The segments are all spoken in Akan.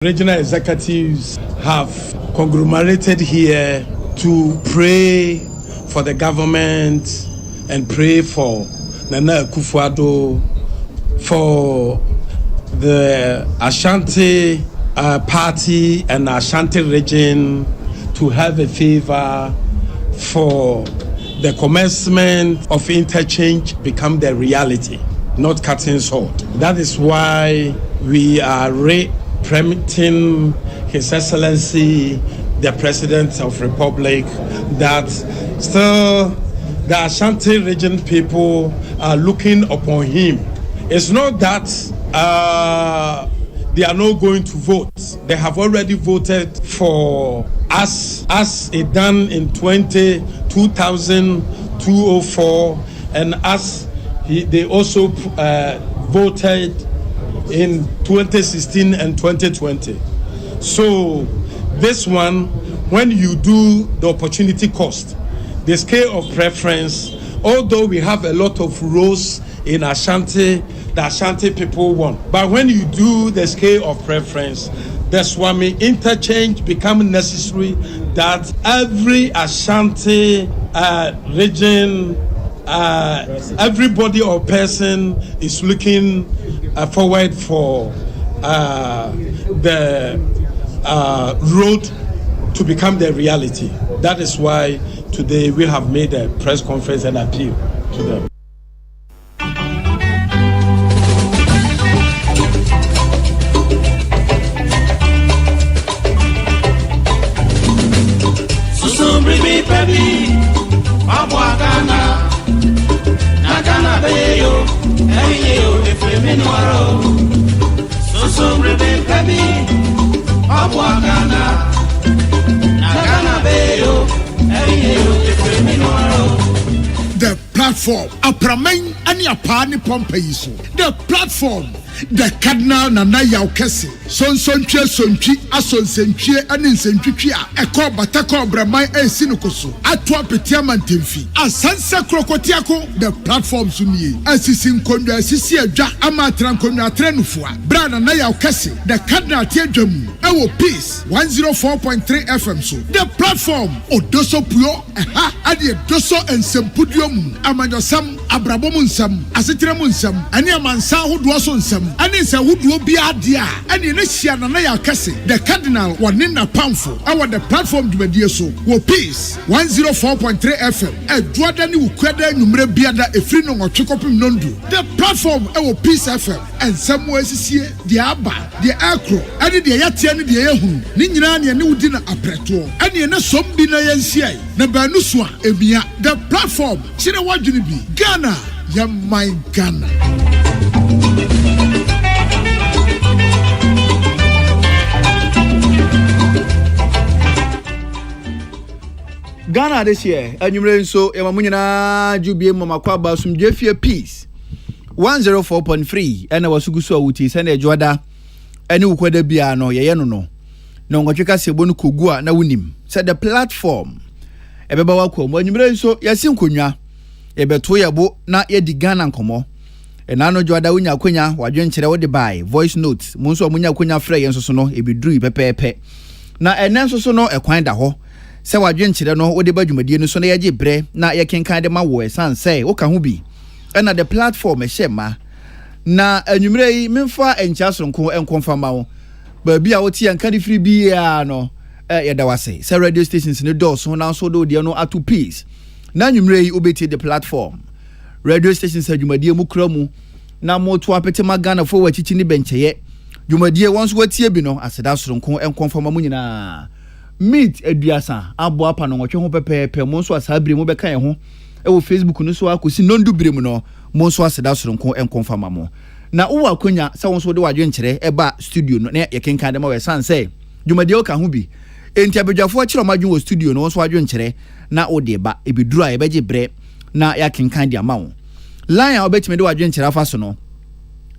Regional executives have conglomerated here to pray for the government and pray for Nana Akufo-Addo, for the Ashanti party and Ashanti region to have a favor, for the commencement of interchange become the reality, not cutting sword. That is why we are permitting His Excellency, the President of Republic, that still the Ashanti region people are looking upon him. It's not that they are not going to vote. They have already voted for us as it done in 2004, and as they also voted in 2016 and 2020. So this one, when you do the opportunity cost, the scale of preference, although we have a lot of roles in Ashanti, the Ashanti people won. But when you do the scale of preference, the Swami interchange becomes necessary, that every Ashanti region, everybody or person is looking forward for the road to become the reality. That is why today we have made a press conference and appeal to them. The platform, Apramen and Yapani Pompeiso. The platform, the Cardinal Nana Kesseh, Son Sonchi, Ason Senchie, and in Senchia, Eko Batako Bramai and Sinukoso, Atwa Petiaman Timfi, Asansa Krokotiako, the platform Suni, Asisin Konda Sisia Ja, Amatran Konda Trenufua, Brana Naya Kesseh, the Cardinal Tiajamu, Ewo Peace, 104.3 FM so. The platform, Odoso Pio, Adi Doso and Sempudium, Amanyosam, Abrabomunsam, Asitramunsam, and Yamansa who was on some. And it's a wood will be idea. And in this year, Nana Kesseh, the Cardinal, one in a poundful. Our the platform to be so. Wo Peace 104.3 FM. A Jordan will quadra number biada a free no or chokopim nondu. The platform our Peace FM and somewhere is here the Abba, the Acro, and the Yatian the Ehu, Ninjani and Udina Apreto, and the Nasombina Yansia, Nabanuswa, Emia, the platform, China Wajunibi, Ghana, Yamai Ghana. Ghana this year, and you so Yamamunina Jubi Mama Kwaba some Jeffia Peace 104.3 and I was Suguso Uti Sende Joada and you could be no Yano no Wachika Sebonu Kugua na Winim said the platform Ebewako when you so Yasim Kunya Ebetoya bo na Yedi Ghana Komo and Nano Joada Unya Kunya Wajen Chera de buy voice notes Munso Munya Kunya Frey and so no ebi drew pepe na enenso so no e kwan da ho se wadwen kire no wo de badwumadie no so na yaje bre na yekenkan de ma wo esan say wo ka ho bi na the platform e shema na anwumre yi memfa encha soronko enkonfa ma wo ba bia wo ti anka de free bia no yeda wase se radio stations ne do so na so do de no ato peace na anwumre yi obeti the platform radio stations adwumadie mu kra mu na mo to apete magana fo wachichi ni bencheye dwumadie wonso watie bi no aseda soronko enkonfa ma mu nyina meet eduasa abo apa no nwotwe ho pepepe mo nso asabire mo beka ye ho e wo Facebook no so akosi nondu bire mu no mo nso aseda soronko enkonfama mo na wo akonya se won so de wadwe nkire e ba studio no na ye kenkan de ma we san say dwumade o ka ho bi enti abedwafo akire omadwe wo studio no so wadwe nkire na wo de ba e biduru a ye beje bre na ya kenkan de ama wo line a obetime de wadwe nkire afa so no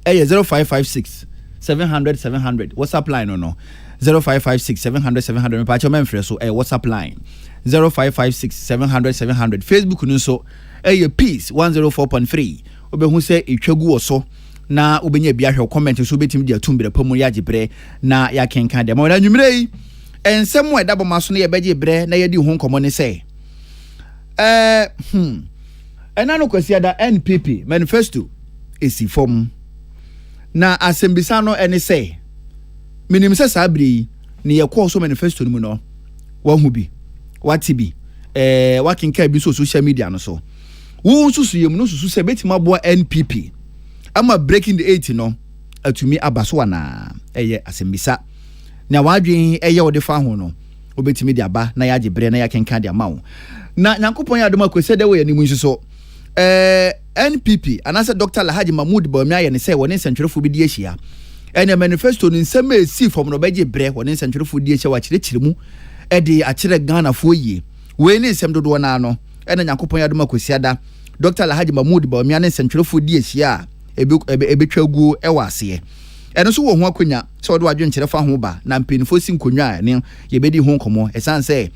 e ye 0556 700 WhatsApp line no 0556 700 me pacho memfre so WhatsApp line 0556 700 Facebook no so Peace 104.3 obehu se etwagu oso na ubenya bia hwe comment so betim dia tumbere pamu ya gibre na ya kenka de ma na nwumre yi ensem wa edabo maso na ye beje bre na ye di ho nkomo ne se enano kwasi da NPP manifesto esi form na asembisa no ene se minim se sabri ni ye call so manifesto no mu no wa hu bi wati bi wakinka bi so social media no so wo susu yem no susu se betima bo NPP ama breaking the 8 no atumi abaso na eye asembisa na wadwen eye wo de fa ho no obetimi de aba na ya gibre na ya kenka de amawo na nyankopon ya adoma kwese de wo ya nimu nso NPP anase Dr. Lahaji Mahmoud Bawumia ye ne se woni nsentwerefo bi di ehia ene manifesto ni nsem esi from no beje bre woni nsentwerefo di ehia wa kirechiremu e de akire Ghana fo yie we ni nsem dodo na no ene nyankopon ya adoma kwese ada Dr. Lahaji Mahmoud Bawumia ne nsentwerefo di ehia ebetwagu ewa ase eno so wo ho akonya se wode wadwen kire fa ho ba na mpenifo si nkonwa ne ye bedi ho nkomo esan se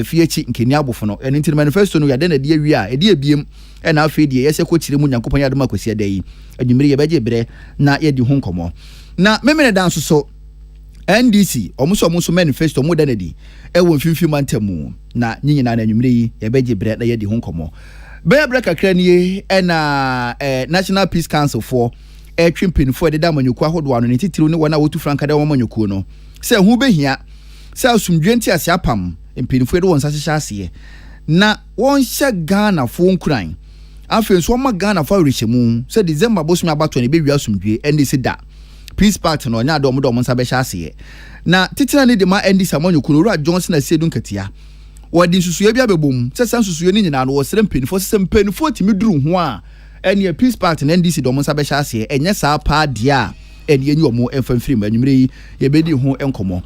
fiechi nkeni abofo no eno nti manifesto no ya de na de awi a ede abiem ena afi de yese ko kire mu nyankopon ya de makwasi ada yi adwumire ye beje bre na ye di ho nkomo na memene dan so NDC omuso manifesto mu de di ewo mfimfi mantamu na nyinyina na adwumire yi ye beje bre na ye di ho nkomo Bebra kakra nie na National Peace Council for twimpen for de da manyoku ahodo ano ne titiri ne wona wotu franka de manyoku no se hu behia se asumdwe nti ase apam mpenfo de won sahye ase na won hye Ghana fo nkuran afen so ma Ghana fo rehemu se December bosumi abato ne be wi asumdwe NDC da Peace Party no nya do mo nsa be hye ase na titira ne de ma NDC manyoku no Ura Johnson asedun katia wadi nsusuye bia bebom se sansusuye ni nyina no wo sere mpenfo se mpenfo timi duru ho a ene Peace Party na NDC do mo nsa be hye ase enye saa pa dia ene enyi omo emfamfiri manwumre yi ye bedi ho enkomo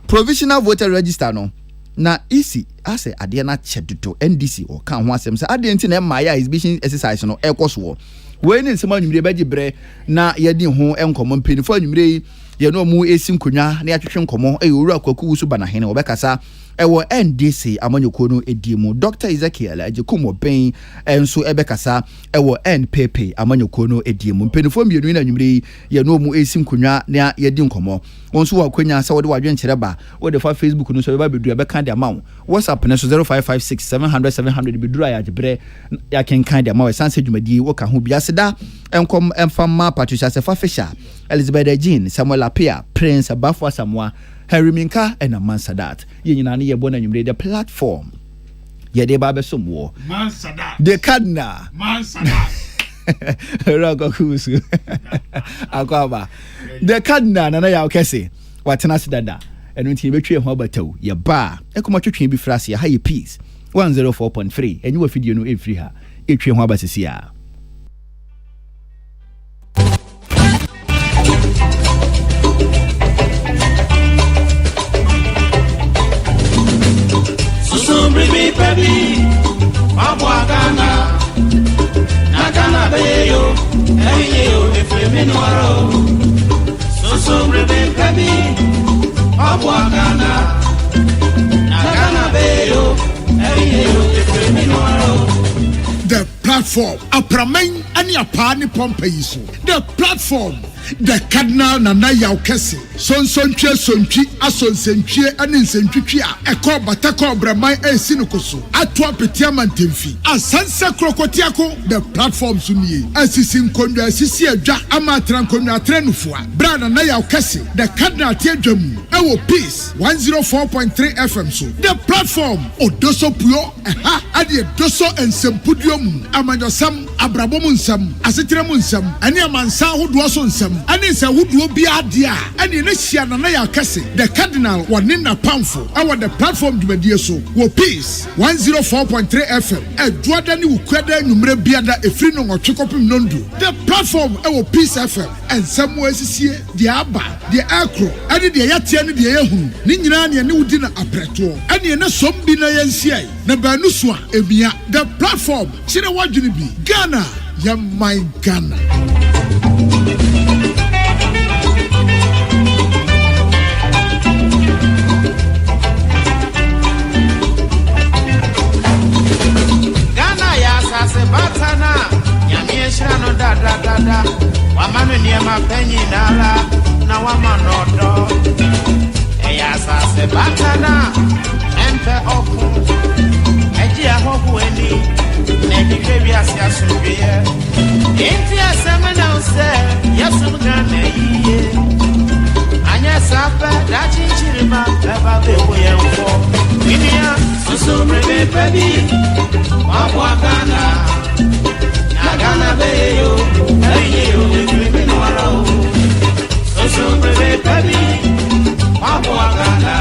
provisional voter register no na isi ase ade na chedodo NDC o kan ho asem se ade nti na ma ya exhibition exercise no ekoso we ni nsema anwumre beje bre na ye di ho enkomo mpenfo anwumre yi ye no mu esi nkonwa na ya twetwe nkomo owura kwaku wusu bana hene obekasa ewo NDC amanyoko no edimu Dr. Ezekiel Ajekumo Ben enso ebekasa ewo NPP amanyoko no edimu mpenifo mienu na nwumre ye no mu esi nkonwa na ye di nkomo wonso wa kwanya sa wode wadwen kyereba wode fa Facebook no so be bedu abeka de amawo WhatsApp ne so 0556 700 beduru ya gibre ya kenkan de amawo sanse dwumadi wo ka ho biaseda enkom emfama Patricia Sefa Fisher Elizabeth Jean Samuel Apia Prince Abafo Samoa Harry Minka and a Mansadat. Yina ni yebona nyumre the platform. Yede babe somwo. Mansadat. The Kadna. Mansadat. Rago kusu. Akwaba. The Kadna na ya Kesseh. Watena sidada. Enu nti betwe ho abataw. Ye ba. Ekoma twetwe bi frase ya high peace. 104.3. Enyi wa video no efri ha. Etwe ho abasisi ya. Brimi pebi Abwa Ghana Na Ghana beyo Eyo efremi nwaro Soso brimi pebi Abwa Ghana Na Ghana beyo Eyo efremi nwaro The platform Apramen ani apani pompe yiso The platform The Cardinal Nana Yaw Kesseh Sonsontwe sontwi asonsentwe ani nsentwitwi a ekọ batakọ bramai esinukoso ato apetia mantemfi asansa krokotiako the platform sunie asisi nkonnwa asisi adwa ama trankonwa trenufua bra Nana Yaw Kesseh The Cardinal tiadwam ewo peace 104.3 FM so the platform odoso puyo eha ade doso ensempudiom amanyosam abrabom nsam asetirem nsam ani amansa hodo so nsam ani se hodo bi ade a ani ne hia Nana Yaw Kesseh The Cardinal wanina pamfo our the platform dwumadie so wo peace 104.3 FM edwada ni ukwada numre biada efri no twekopim nondu the platform ewo peace FM ensamo asisie de aba de akro ani de yatia ni de yehunu ni nyina ne ne wudi na apreto ani ne sombi na yansiai na banu so a emia the platform chire wadwene bi Ghana ya my Ghana Batana, Yami Shano da. Wamanu ni enter oku eji ahobu eni na ehihwe bi ase asomdwe enti asema na ose yesu Ghana yiye anya safa da chinchirima eba be wo yenfo inia susu brebe baby mabwa Ghana na Ghana be yo eyo ekweme no ara o susu brebe baby mabwa Ghana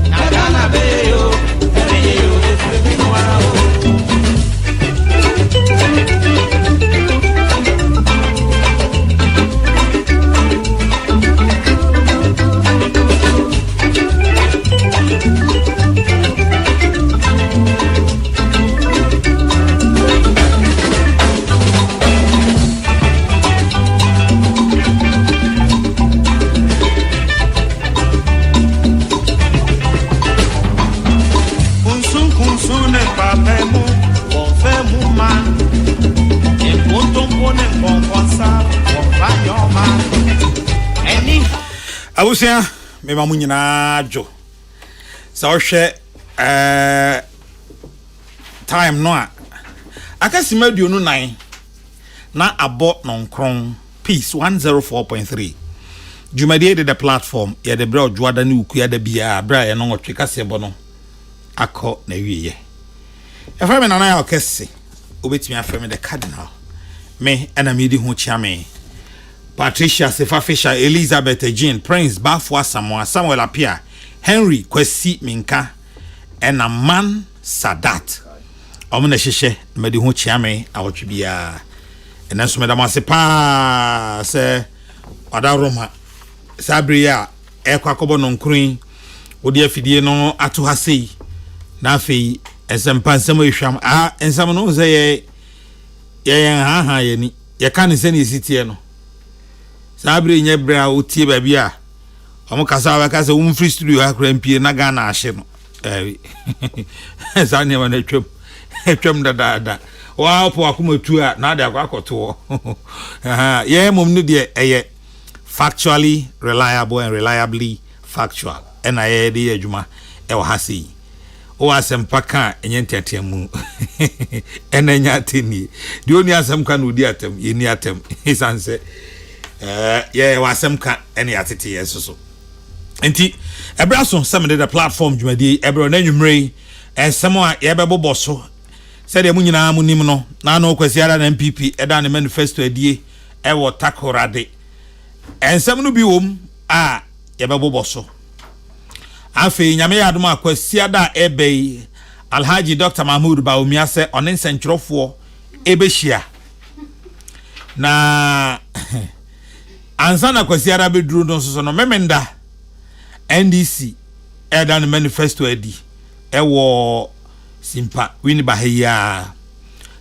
na Ghana be yo eyo ekweme no ara o Awusia me ma munyina adwo sa ohwe time no a akasima aduonu 9 na abo nonkron peace 104.3 Jumadi de the platform ya de bra odwada ne ukua da bia bra ye no nwotwe kasebo no akọ na wiye eframe na na Kesseh obetimi aframe the cardinal me ana me di ho chiame Patricia Sefa Fisher, Elizabeth Jean, Prince Bafwa Samuel Apia, Henry Kwesi Minka, and a man Sadat. Omne Shishe, Medi Hu Chiame, Awchibia. And then Madame Sepa, say, Ada Roma, Sabria, Ekwakobo non Queen, Odia Fidiano, Atuhasi, Nafi, and some Pansamo Sham, and some knows a ye can't send his citiano. Sabri nyebra utie baby a omo kasa wa kasa free studio akra mpie na Ghana ahye no sa ne ma na twem da wa po akomatu a na da akoto ye mom no de eye factually reliable and reliably factual and aye de adwuma e wo hase o asem paka enye ntetemu enanya teni de oni asem ka no di atem ye ni atem isanse wasem ka any atete yeso enti ebraso some de the platform dwumadi ebro na nwumre ensemo a ye bebo so said de munyina munim no na no kwasiara na MPP eda ne manifesto adie e wo takorade ensem no bi wom a ye bebo so afi nyame yadom akwasiada ebei Alhaji Dr. Mahmoud Baumia se onen sentrofo ebehia na ansana kwasiara beduru no so no memenda NDC edan manifesto edi ewo simpa wini bahia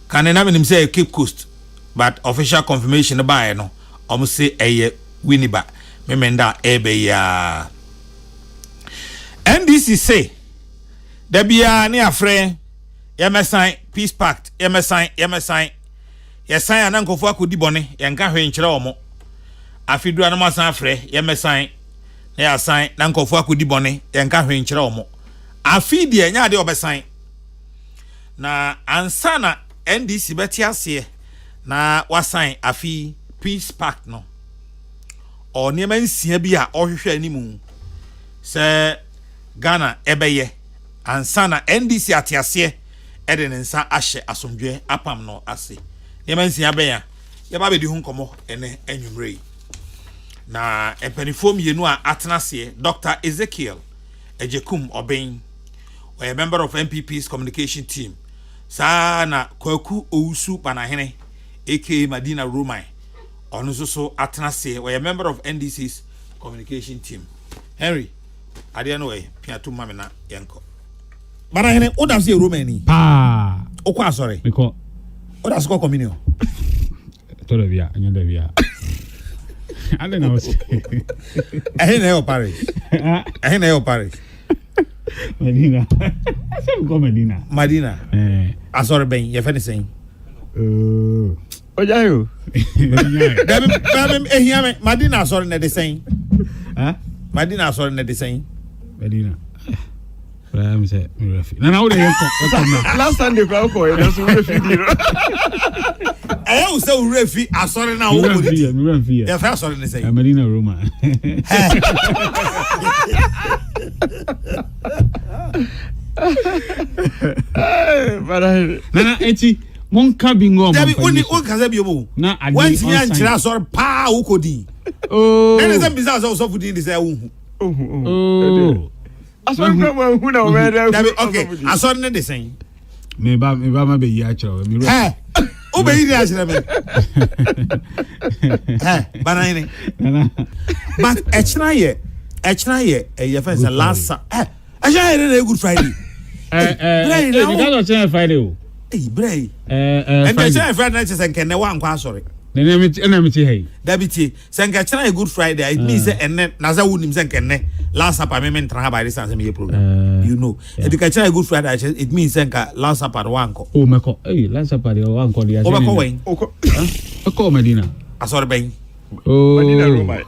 kanena menim say Cape Coast but official confirmation by no omo say eye winiba memenda ebe ya NDC say da bia ne afre yemesan peace pact yemesan yesan anankofo akodi bone yenka hwe nkyere omo afidu anamasan afre yemesan na yasan nankofo akodi bone yenka hwe nkyere omo afidi enya de obesan na ansana NDC beti ase na wasan afi peace pact no o niema nsia bi a ohwehwe animu se Ghana ebeye ansana NDC atiase eden nsa ahye asomdwe apam no ase niema nsia be ya yeba be di hu nkomo ene anwumrei na epenifom yenu a atenase Dr. Ezekiel Ejekum Oben a member of MPP's communication team sana kwaku ousu panahene aka Madina Romai ono so atenase we a member of NDC's communication team Henry ade no we piatu mame na yenko panahene oda se Romai ni pa okwa sorry because oda so communion to le bia anya le bia ale na wose ehina yo parish ehina yo parish Medina ase ko Medina Madina asore ben ye fe ni sen ojayo dem ehia me Madina asore na de sen Madina asore na de sen Medina. I'm saying, now they last time they go for it, that's refi. I also refi. I saw it now. Yeah, first sorry to say. Medina Roma. Nana eti monka bingo. Dabi oni o kaza bi obo. Na adi. Once me anchira sorry pa ukodi. Oh. Then is business also for the say wo. Oh. Aso nka mo hu na o me da. Dabi okay. Aso ne de sen. Me ba ma be yi achiro. Me Eh. O be yi achiro me. Eh, banana. But echna ye e fence last eh. Aja ye Good Friday. You got to Friday o. Eh, bray. And the Friday night is nkenne wa nkwa sorry. Na me ti hey. Dabiti, senka chana Good Friday, it means enne naza wunim nkenne last supper me mentra by this time me program. You know. And the chana Good Friday it means senka last supper wanko. Oh meko. Eh, last supper de wanko dia. O meko wen. Oko Medina. Asore ben. Oh. Medina Roma.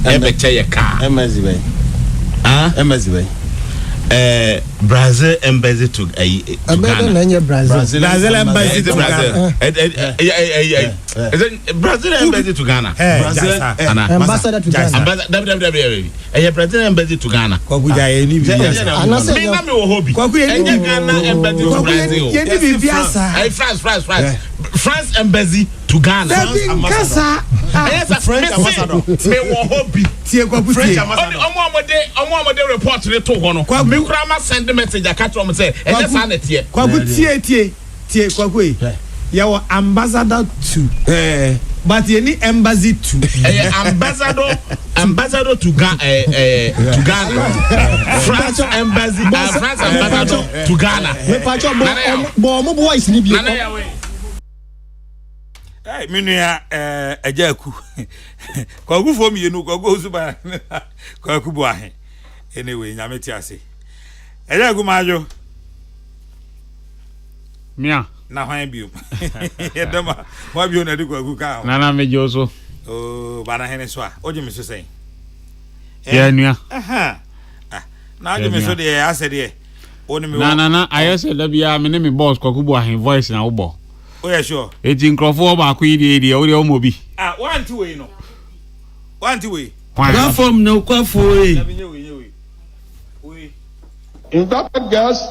Ebe car. Embassy. Embassy. Brazil embassy to Ghana. Brazil embassy to Ghana. Brazil embassy to Ghana. Ambassador to Ghana. Brazil embassy to Ghana. France embassy to Ghana. French ambassador. French ambassador report to Hono. Me grandma send the message I catch on say and that's an tie. Tie kwakwe. Yawo ambassador to but any embassy to ambassador to Ghana France embassy ambassador to Ghana. Me pacho bo boys ni bi. Hey, minua ajaku. Kwagu fo mi enu kwagu osuba. Kwagu bo ahe. Anyway, nyame ti ase. Ajaku majo. Mia. Na hwan biom. Yedama, wa biom na de kwagu ka. Nana mejo so. Oh, bana hene so a. Oje me so sen. Ya nua. Aha. Ah, na oje me so de ase de. Oni me. Na ayese da bia me ne me boss kwagu bo ahe voice na wo bo. Oh yeah, sure. Eti nkrofo ba ko ide o de o mobi. Ah, one two way no. One two way. Platform no kwafo e. Invited guests,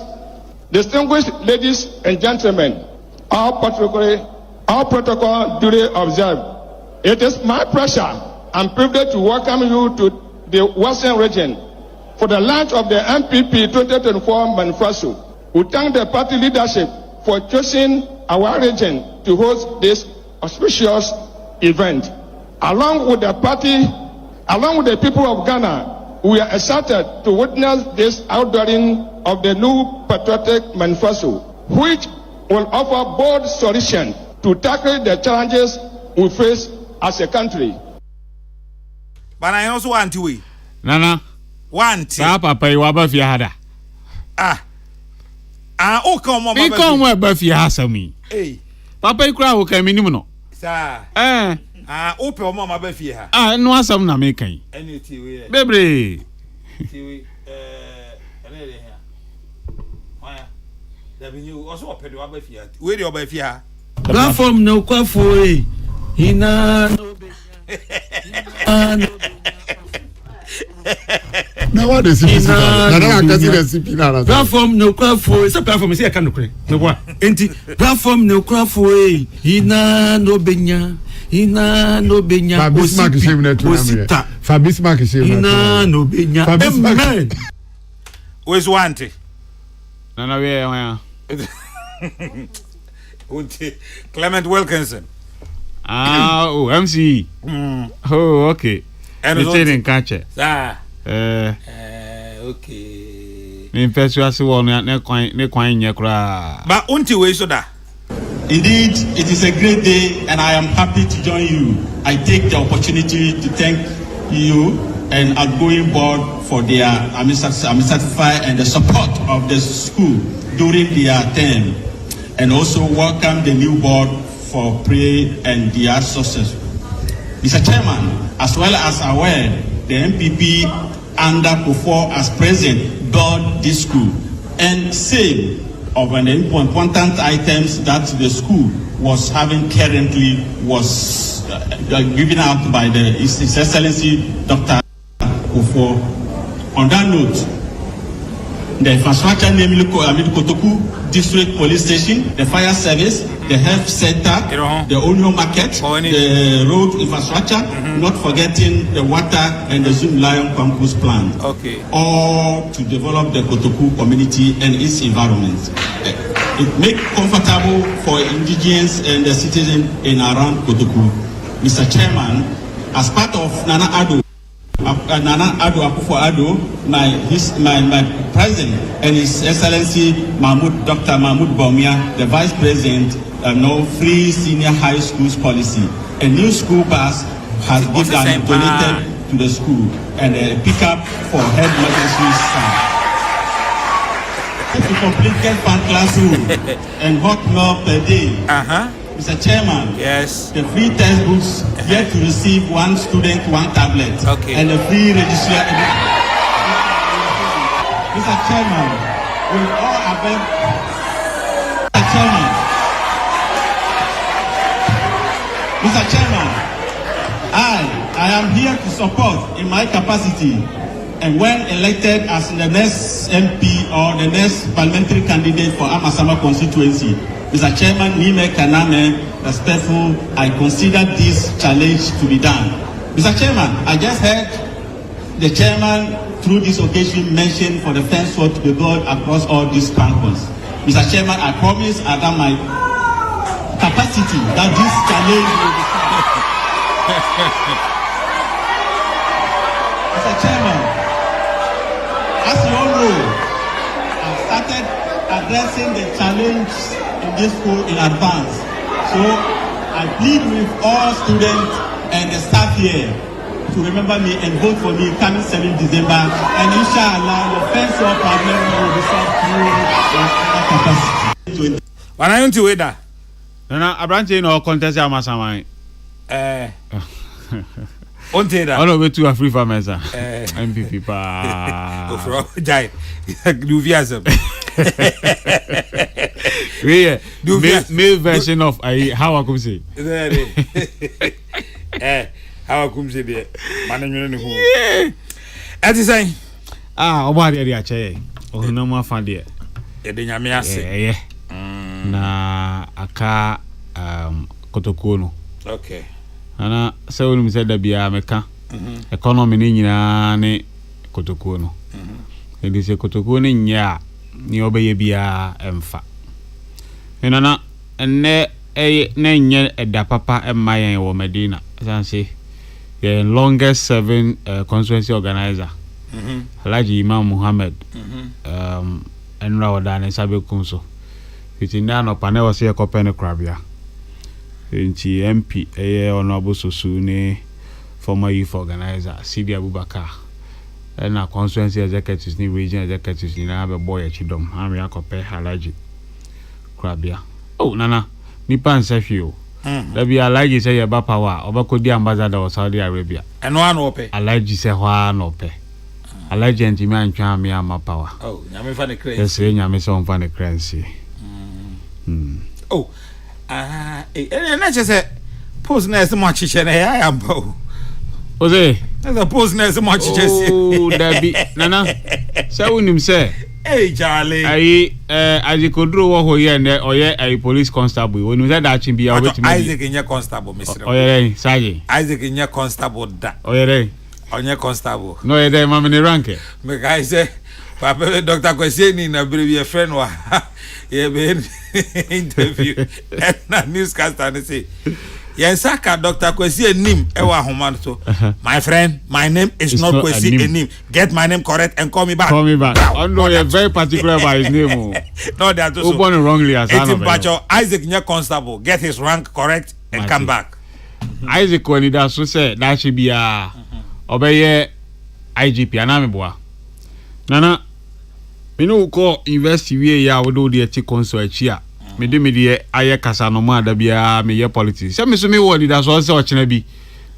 distinguished ladies and gentlemen, all protocol duly observed. It is my pleasure and privilege to welcome you to the Western region for the launch of the MPP 2024 manifesto. We thank the party leadership for choosing our region to host this auspicious event. Along with the people of Ghana, we are excited to witness this outdooring of the new patriotic manifesto, which will offer bold solutions to tackle the challenges we face as a country. But I also want to we. Nana. Want. Papa you aba fi hada. O come on. Me come we ba fi hasami. Hey. Papa you kra wo kan minim no. Sir. O pe o mama ba fi ha. No asam na me kan. Any ti we. Bebre. Ti we ene de ha. Waya. Da bi you also pe de wa ba fi ha. We de o ba fi ha. Platform no kwafo e. Hina no be. Now what is it? Now I can see the CP now. Platform no kwafo. It's a platform. See I can no kre. No boy. Enti platform no kwafo e. Hina no benya. Hina no benya. Fabismark is saying that to me. Fabismark is saying that. Hina no benya. Amen. Where's Wante? Nana we Wante. Clement Wilkinson. MC. Oh, okay. And it's in catcher. Okay. Me impetuous one ne kwan nye kra. But unti we so da. Indeed, it is a great day and I am happy to join you. I take the opportunity to thank you and outgoing board for their satisfied and the support of the school during their term. and also welcome the new board for prayer and their success. Mr. Chairman, as well as aware, the MPP under Kufuor as president built this school and same of an important items that the school was having currently was given out by His Excellency Dr. Kufuor. On that note, the infrastructure namely Kotoku District Police Station, the fire service, the health center, the Onion Market, the road infrastructure, not forgetting the water and the Zoom Lion Campus plant. Okay. All to develop the Kotoku community and its environment. It make comfortable for indigenous and the citizens in around Kotoku. Mr. Chairman, as part of Nana Ado Akufo-Addo, my president and His Excellency Dr. Mahmoud Bawumia, the vice president, free senior high schools policy. A new school bus has been donated to the school and a pickup for headmaster's staff. To complete fan classroom and hot milk per day. Mr. Chairman, yes, the free textbooks yet to receive one student, one tablet, and the free registrar. Mr. Chairman, we all avail. Mr. Chairman, I am here to support in my capacity, and when elected as the next MP or the next parliamentary candidate for Amasama constituency. Mr. Chairman, Nime Kaname, respectful, I consider this challenge to be done. Mr. Chairman, I just heard the chairman through this occasion mention for the fence wall to be built across all these campus. Mr. Chairman, I promise at my capacity that this challenge will be solved. Mr. Chairman, as you all know, I've started addressing the challenge in this school in advance. So I plead with all students and the staff here to remember me and vote for me coming 7th December. And inshallah, the first wall problem will be solved through capacity. When I went to Weda, I branch in all contest. I'm a Samai. On Teda. All of it to a free farmers. MPP. Jai. Duviasm. Male version of how I could say. How I could say there. Man, yeah. As you say, what are you saying? Oh, no more fun there. Yeah. Na aka Kotokuno. Okay. Ana so when we said that be America. Economy ni nyina ne Kotokuno. It is a Kotokuno nya ni obeye bia emfa. Enana enne na nye eda papa emma yen wo Medina. San say the longest serving constituency organizer. Alhaji Imam Muhammad. Enra wadane sabe kunso. Fitina no pane wase e kopene krabia. Nti MP honorable Sosu ne former youth organizer Sidi Abubakar. Na constituency executives ni region executives ni na be boy chidom. Ami akope Alhaji krabia. Oh nana nipa nsefio. Da bi Alhaji say ye ba power obakodi ambassador of Saudi Arabia. Eno an ope. Alhaji say hwa na ope. Alhaji ntimi antwa me ama power. Oh, nyame fa ne crazy. Yes, nyame so mfa ne crazy. Oh, na say pose na ese mo chiche na ya ambo. Oze, na pose na ese mo chiche si. Oh, Dabi, nana. Say unim say. Hey, Charlie. As you could draw wo here na oye a police constable. When you said that chin be a wait me. Isaac in your constable, Mr. Oye, Saji. Isaac in your constable da. Oye, on your constable. No, ye dey mama ni rank. Me guy say Papa Dr. Kesseh ni na be a friend wa. Ye be interview. Na newscaster na say Yensaka Dr. Kesseh nim ewa homan so. My friend, my name is not Kesseh nim. Get my name correct and call me back. Call me back. Oh no, you're very particular about his name. No, that also. Born wrongly as Isaac Nya Constable, get his rank correct and come back. Isaac when he does so say that should be a obey IGP anameboa. Nana, me no call invest we ya we do the chicken so here. me de aye kasa no ma da bia me ye politics se me so me wo leader so se o chena bi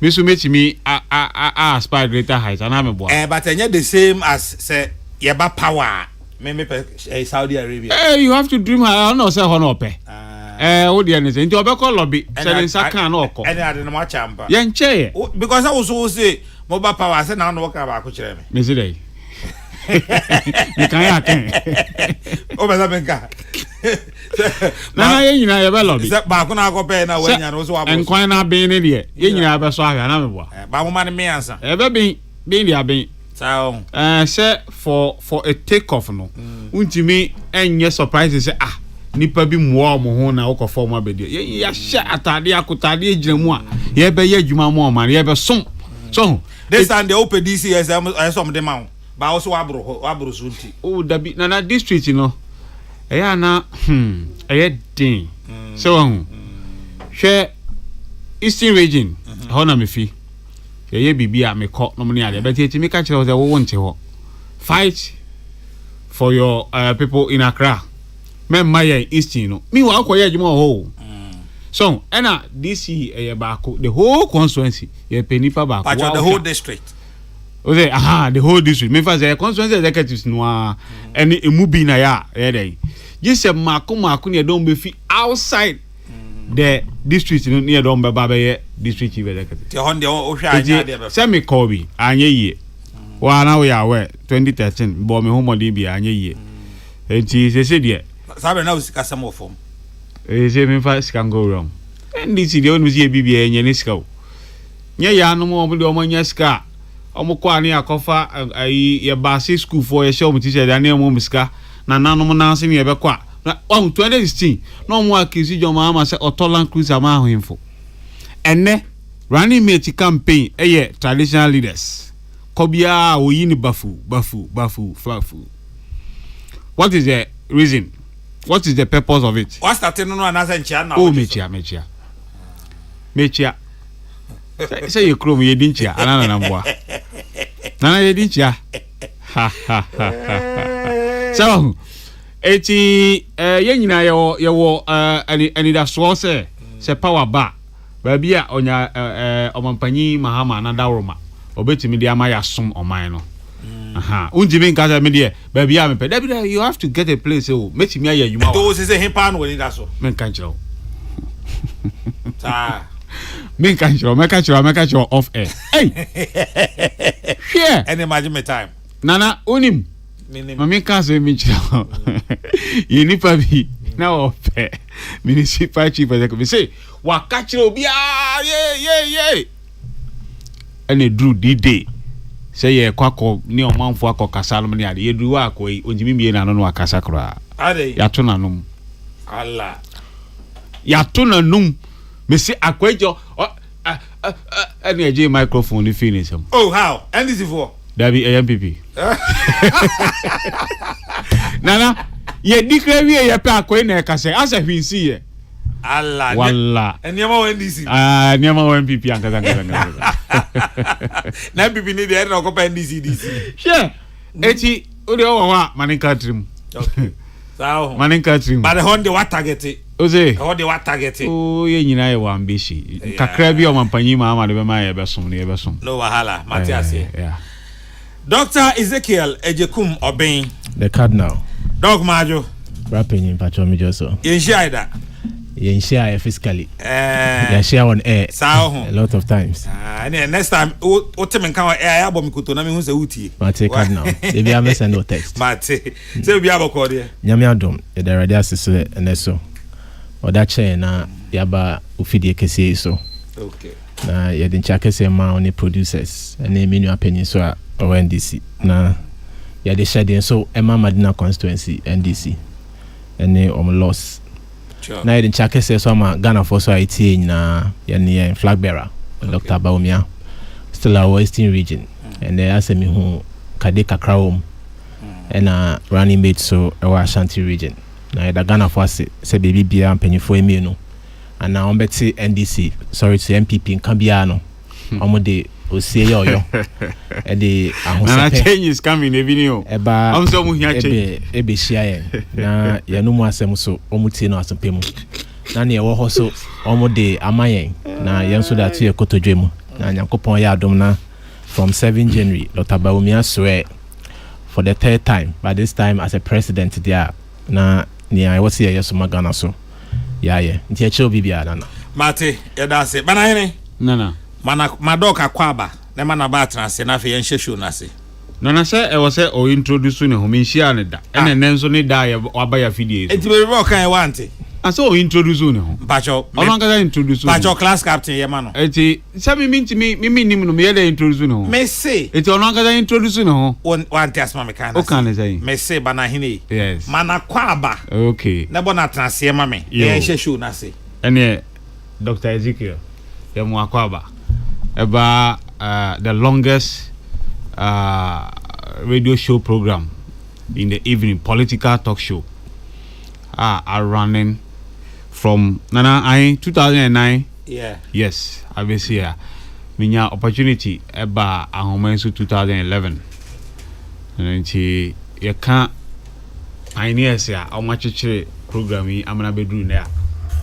me so me chimi aspire greater heights ana me boa but enye the same as say ye ba power me Saudi Arabia you have to dream high no say hono pe wo de ne say nti obekọ lobby se den saka na okọ any ade no ma champa ye nche because I was say mobile power say na no work ba ko kire me say dey you can ya can o be menka na ye nyina ye be lobby ba ko na akọ na we nya no so abo enkwan na ben ne de ye nyina be so ahwa na me boa ba mo ma ne me ansa e be ben dia ben so say for a take off no untimi enye surprise say nipa bi muo mo ho na wo form abedi ye ya hye atade akotade agina mu a ye be ye adwuma mo ma ye be som so this time the open DCS I some dem ma ba also wabro sunti dabi na district no eya na eye din so hwe eastern region ho na me fi ye bibia me ko no me ade but eti me ka kire wo wo nche ho fight for your people in Accra men my eastern no me wa akoye adwuma ho so ena DC eye baako the whole constituency ye penipa baako the whole district okay the whole district me fa say constituency executives no any emubi na ya dey just mako ne don be fi outside the district no near don be ba district chief executive the honde o hwa anya dey be say me call bi anya yie wa na we are 2013 bo me homodi bi anya yie enti se de sabe na usika some of them say me fa can go wrong and this the one we bibia enya ne sika o nya ya no mo de o manya sika omo kwa ni akofa ye base school for ye show teacher da na mo musika na nanom na ase me be kwa na 2016 no mo akisi joma ama se otolan cruiser ma ahemfo enne running mate campaign traditional leaders kobia oyi ni bafu what is the reason what is the purpose of it what started no anasa nchia na mechia say you krom ye dinchia anana na mboa nana ye dinchia so eti ye nyina ye wo ani da so se power ba bia onya omampanyi mahama na dawroma obetimi dia ma ya som oman no unjimi nkaza me de bia me pe you have to get a place metimi aya yuma to se hempa no woni da so men kan chiro ta men kan chiro me ka chiro off air hey here and imagine me time nana onim mami kan so mi chiro yini pa bi na off municipal chief executive say wa ka chiro bia ye ene drew day say ye kwako ni omanfo akokasa no ne ade ye drew akoi onjimi mie na no akasa kra ade ya to nanum Allah ya to nanum me say akwajo ene eje microphone ni finish am oh how and this for dabi MPP nana ye declare we ye pe akoi na ekase asa hwinsi ye Allah walla eniama wa NDC eniama wa MPP ankaza na MPP ni de na okopa NDC sure eti odi o wa maninka trim okay sao maninka trim but the honde what target oze honde what target o ye nyina ye wa ambishi kakra bi o mampanyi ma ama de be ma ye be som ne ye be som no wahala Matias yeah Dr. Ezekiel Ejekum Obin the cardinal dog majo rapping in patrol so yen shaida yen share physically yen share on air sao a lot of times and next time o teme kan air abom kuto na me hu se utie Mate cardinal they be am send no text Mate say bi aboko de nyame adom e da radio asese eneso oda chain na yaba ofidie Kesseh so okay na ye den cha Kesseh ma on producers and menu apenyi so a NDC na ya de shade so Emma Madina constituency NDC ene loss na ye den cha Kesseh so ma Ghana for so IT na ya ne flag bearer Dr. Baumia still our western region and they ask me who kade kakrawom and running mate so our Ashanti region na the Ghana for say baby bia mpanyifo emi no and now on beti NDC sorry to MPP in Kambiano omo de osie yo e de na change is coming evinio eba am so mu hia change ebe hia yen na ye no mu asem so omutie no asempem na ne wo ho so omude amayen na yen so that ye kotodwe mu na Nyankopon ya adom na from 7 January Dr. Bawumia swear for the third time, by this time as a president there na I was here yeso magana so yeah nti eche obi bia na mate yeda se bana hene nana mana madoka kwaba na mana ba transe na fe yen hwehwe na se nana se e was o introduce ne ho menhia ne da ene nenso ne da ya waba ya fidie enti be be kan wante aso o introduce ne ho pacho onanga introduce pacho class captain ye ma no enti sabi mi nim no me ye da introduce ne ho me say enti onanga introduce ne ho wante asma me kan o kan say me say bana hene yes mana kwaba okay na bona transe ye ma me yen hwehwe na se ene Dr. Ezekiel ye mu akwaba eba the longest radio show program in the evening, political talk show are running from 2009. Yeah. Yes, obviously yeah. Minya opportunity eba ahomenso 2011. And you can't I near say how much program yi amana bedru na ya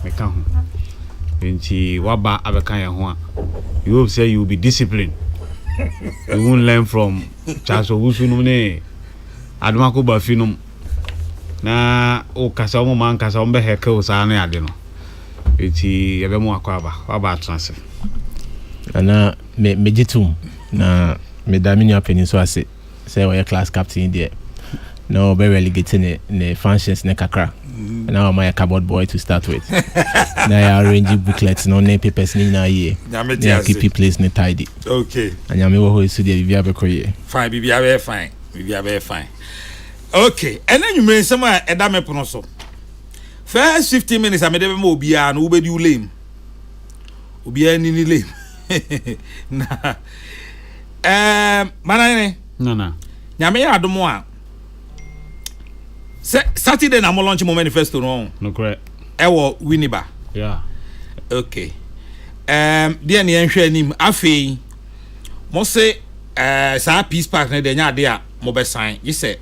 me ka ho. Nti waba abekan ya ho a you hope say you will be disciplined. You won't learn from Charles Owusu ne Adumako Bafinum na o kasa mo man kasa ombe heke o sa na ade no eti yebe mo akwaba waba atranse ana me jitum na me damini apeni so ase say we class captain there no be relegating ne functions ne kakra now am a cupboard boy to start with now I arrange booklets no ne papers ni na ye na keep place ne tidy okay anya me wo ho su dia bibia be koye fine bibia be fine bibia be fine okay and then you mean some eda me pono so first 15 minutes amede be mo obia no ubedi ulem obia ni lem na manane no nyame ya adomo a Saturday na mo launch mo manifesto no correct ewo Winneba yeah okay dia ne enhwe anim afei mo se sa peace park na de nya ade a mo be sign you say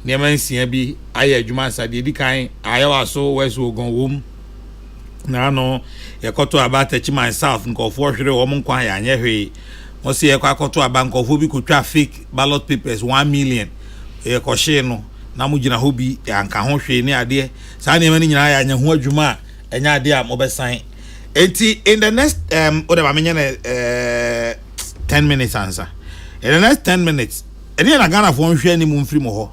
ne man sia bi aye adwuma sa de di kan ayewa so weso ogon wom na no yekoto abata chiman south nkofo hwere wo mo nkwan ya anye hwe mo se yekoto aba nkofo bi kotwa fake ballot papers 1 million yekoshe no na mo gina ho bi anka ho hwe ne ade sa ne man nyina ya anya ho adwuma enya ade a mo be sign enti in the next odeba menye 10 minutes answer in the next 10 minutes eni na Ghana fo nhwe ni mu mfiri mo ho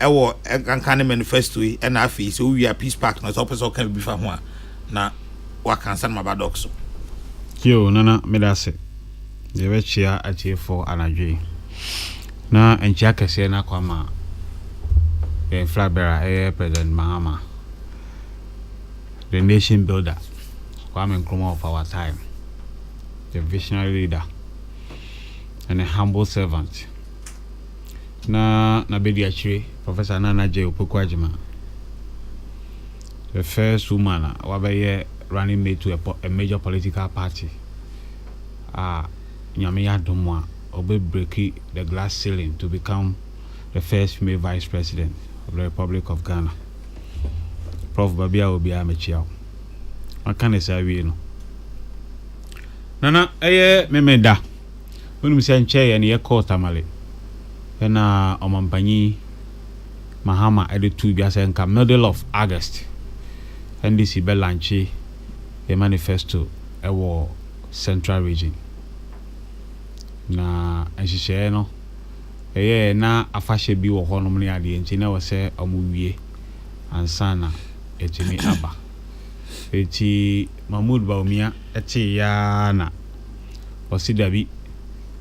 ewo kankan manifesto yi na afi so we are peace park na so person kan bi fa ho a na wa kansan mabadox so yo nana medase de wechia atiefo anadwe na enchia Kesseh na kwama Flabera President Mahama, the nation builder, Kwame Nkrumah of our time, the visionary leader, and a humble servant. Na bedi achire Professor Nana J. Opokwajima, the first woman wabaye running mate to a major political party. Nyame ya domwa obe break the glass ceiling to become the first female vice president of the Republic of Ghana. Prof Babia Obia Mechiao. I can't say we no. Nana memeda. When we say chair and ye call tamale. Na omampanyi Mahama edit 2 biasa enka middle of August. NDC be launchi a manifesto ewo Central Region. Na enhihye no na afahye bi wo honom ne ade enti na wo se omuwie ansana etimi aba eti Mahmoud Bawumia eti ya na osidabi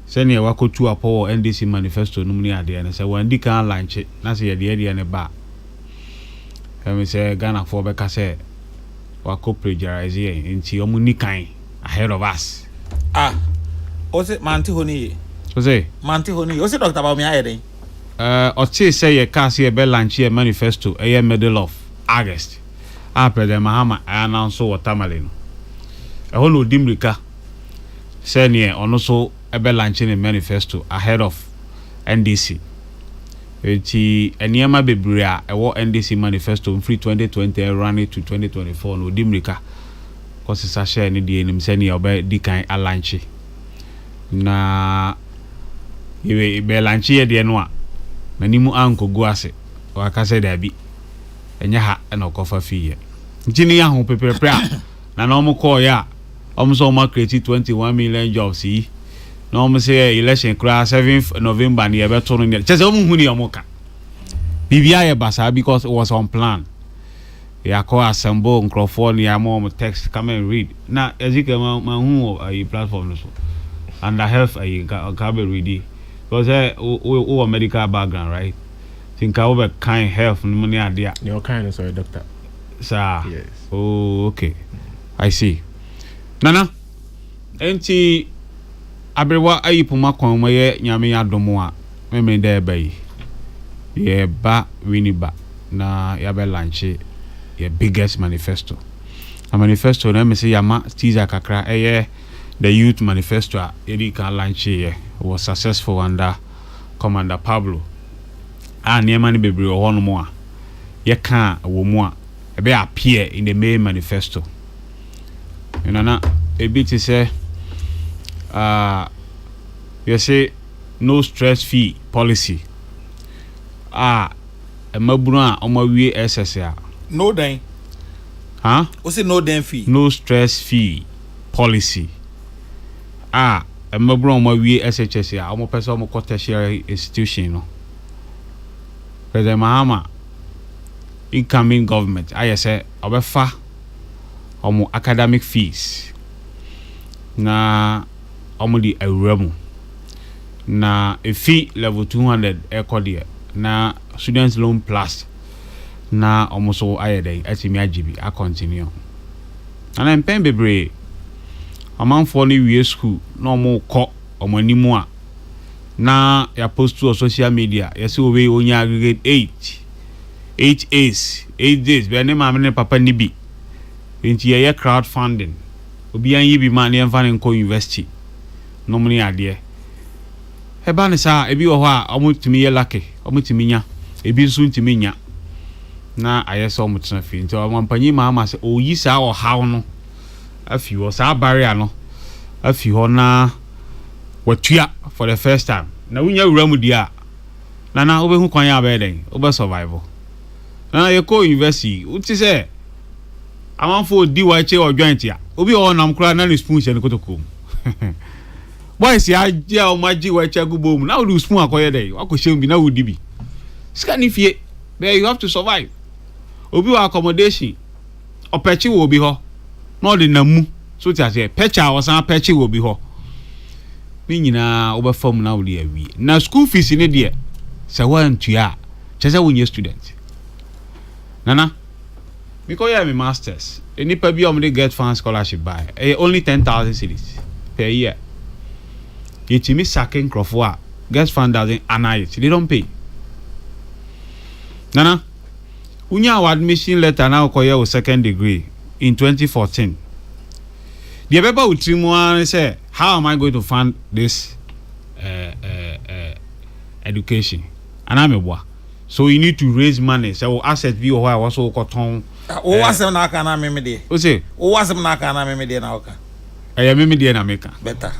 sene ya wakotu apo NDC manifesto num ne ade na se wandi kan launch na se ye ne ba kame se Ghana for be ka se wako plagiarize enti omunikan ahead of us ose manti honi Ose manti honi ose Dr. Bawumia eden oche say ye ka se be launch ye manifesto middle of August President Mahama announce watermelon no dimrika senior ono so ebe launching a manifesto ahead of NDC. Eti eniema bebre a ewo NDC manifesto free 2020 run it to 2024 no dimrika cause sa share ni die nim senior obe di kan a launch na iwe be launch ye de no a manimu anko go ase wa ka se da bi enya ha na okofa fiye ntini ya ho pepepe a na no mo call ya so ma create 21 million jobs yi no mo say election kra 7th November ni e be to no ni chese omu huni omoka bibia ye basa because it was on plan ya call assemble microphone ni am text come and read na ezike ma hu a platform so and I have a gabe ready because o medical background right think I over kind health money idea your kind sorry doctor sir yes oh okay I see nana enti abrewa ayipuma kon moye nyame adomo a meme da bai ye ba winiba na ya be launch your biggest manifesto a manifesto na me say yama teaser kakra the youth manifesto edi kan launch here was successful under Commander Pablo niema ni bebre ho no a ye kan wo mu a e be appear in the main manifesto na bit say you say no stress fee policy mabunu a omawie SSA no den o say no den fee no stress fee policy mabunu omawie SHS a omo pese omo tertiary institution no President Mahama incoming government I say obefa omo academic fees na omo di awuramu na a fee level 200 ekode na students loan plus na omo so ayede atimi agibi a continue ana mpem bebre amanfo ni wie school na omo kọ omo animu a na ya post to social media yesi owe onya aggregate 8 days be ne ma ne papa ni bi enti ye crowdfunding obi an yi bi ma ne enfa ne ko university no mo ni ade e ba ne sa ebi wo ho a omutimi ye lucky omutimi nya ebi nso ntimi nya na ayese omutena fi enti omampanyi ma ama se oyi sa o hawo no afi wo sa barrier no afi ho na watua for the first time na wunya wuramu dia na obehu kwan ya be den obe survival na ye ko university uti se amanfo di wa che o joint ya obi o nam kura na ni spoon she ne kotokom boys ya je o maji wa che gubo mu na o spoon akoye den akoshem bi na wo di bi scan fie there you have to survive obi wa accommodation opechi wo bi ho na o de namu so ti ase pecha o san pechi wo bi ho ni nyina obefam na wuli awie na school fees ni de se wantua chese wonye student nana because you have a masters any pabi omde get fan scholarship by only 10,000 cedis per year yetimi sakin crofo a get fan doesn't anite they don't pay nana unya award admission letter na okoye o second degree in 2014 the paper utrimu say how am I going to fund this education and I'm a boy so you need to raise money so asset be or why also cotton o wasem na aka na meme de o say o wasem na aka na meme de na oka meme de na meka better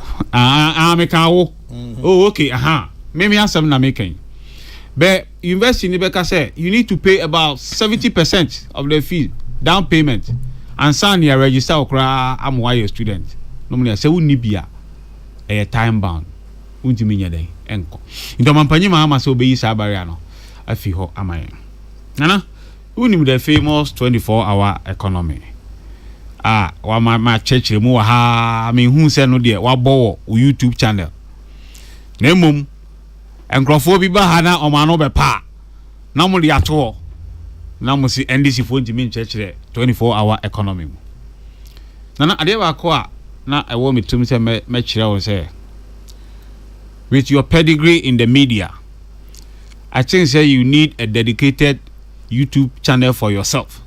meka wo oh okay meme asem na meka but university ni beka say you need to pay about 70% of the fee down payment and sign your register okra am why your student normally say we need bia time bound untimi nya den enko ndo mampanyi ma ama say obeyi sa barrier no afi ho amaye nana unim the famous 24-hour economy wa ma chechire mu wa ha me hu se no de wa bowo YouTube channel na mum enkrofo bi ba ha na o ma no be pa na mu de ato na mu si NDC fo ntimi chechire 24-hour economy mu nana ade ba ko a na ewo metum se me chire won say with your pedigree in the media I think say you need a dedicated YouTube channel for yourself.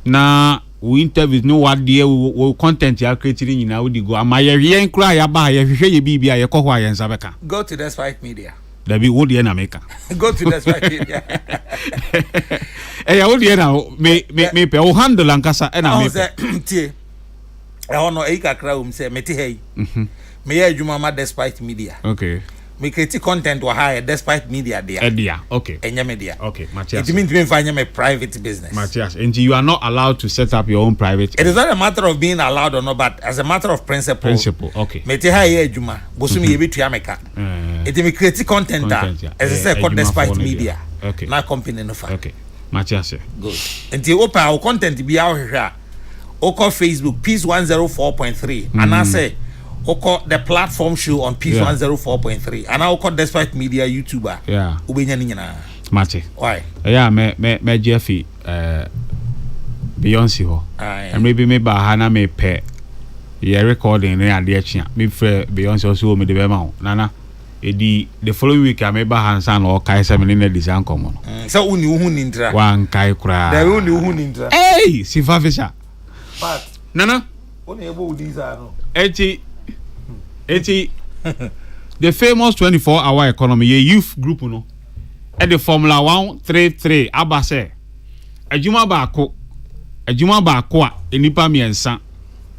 Na we interview no what dear we content ya creating in now we go am I yen cry ya ba ya hwehwe ye bibia ye kokwa yen sabeka go to Despite Media. There be wo de na make Go to Despite Media. Ya wo de na me pe o handle ankasa e na me tie I want no e kakra say meti hey me ya adwuma ma Despite Media. Okay. Me create content wa high Despite Media there. Okay. Enya media. Okay, Matthias. It means me find my private business. Matthias, and you are not allowed to set up your own private. It is not a matter of being allowed or not, but as a matter of principle. Okay. Me te high adwuma bosumi ye betu ameka. It me create content as I say called Despite Media. Okay. Na company no fa. Okay. Matthias. Good. Until open our content be out here. Oko Facebook Peace 104.3 and I say Oko the platform show on Peace 104.3 and I oko Despite Media YouTuber. Yeah. Ubenya ni nyina. Mate. Why? Yeah, me Jeffy Beyonce ho. And maybe me ba hana me pe. Yeah, recording na ade achia. Me frɛ Beyonce also me de be ma. Nana the following week I me ba hansa na o kai se me na design komo no. So uni hu ni ndra. Wan kai kra. Da uni hu ni ndra. Hey, Sifa Fisher. But Nana uni ebo udiza no. Eti the famous 24-hour economy youth group no. At the Formula 133 abase. Adwuma ba ko a enipa miensa.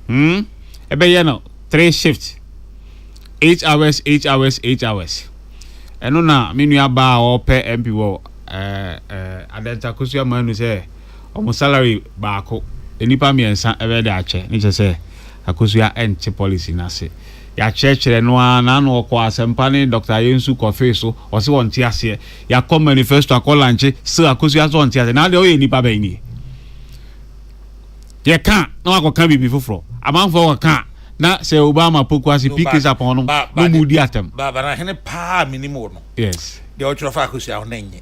Ebe ye no 3 shifts. 8 hours. Eno na me nua ba o pe MP wo adenta kosia manu say omo salary ba ko enipa miensa ebe de ache ni che say akosia enche policy na se ya chechere no na no okwa asempa ni Dr. Yensu Kofi so o se won ti ase ya come manifesto akolanche se akosia so won ti ase na de o ye nipa ba ni ye kan na akokan bibi foforo amanfo kan na se Obama poku ase pikis upon no mudi atem baba na hene pa minimo no yes de o chro fa akosia ho nenye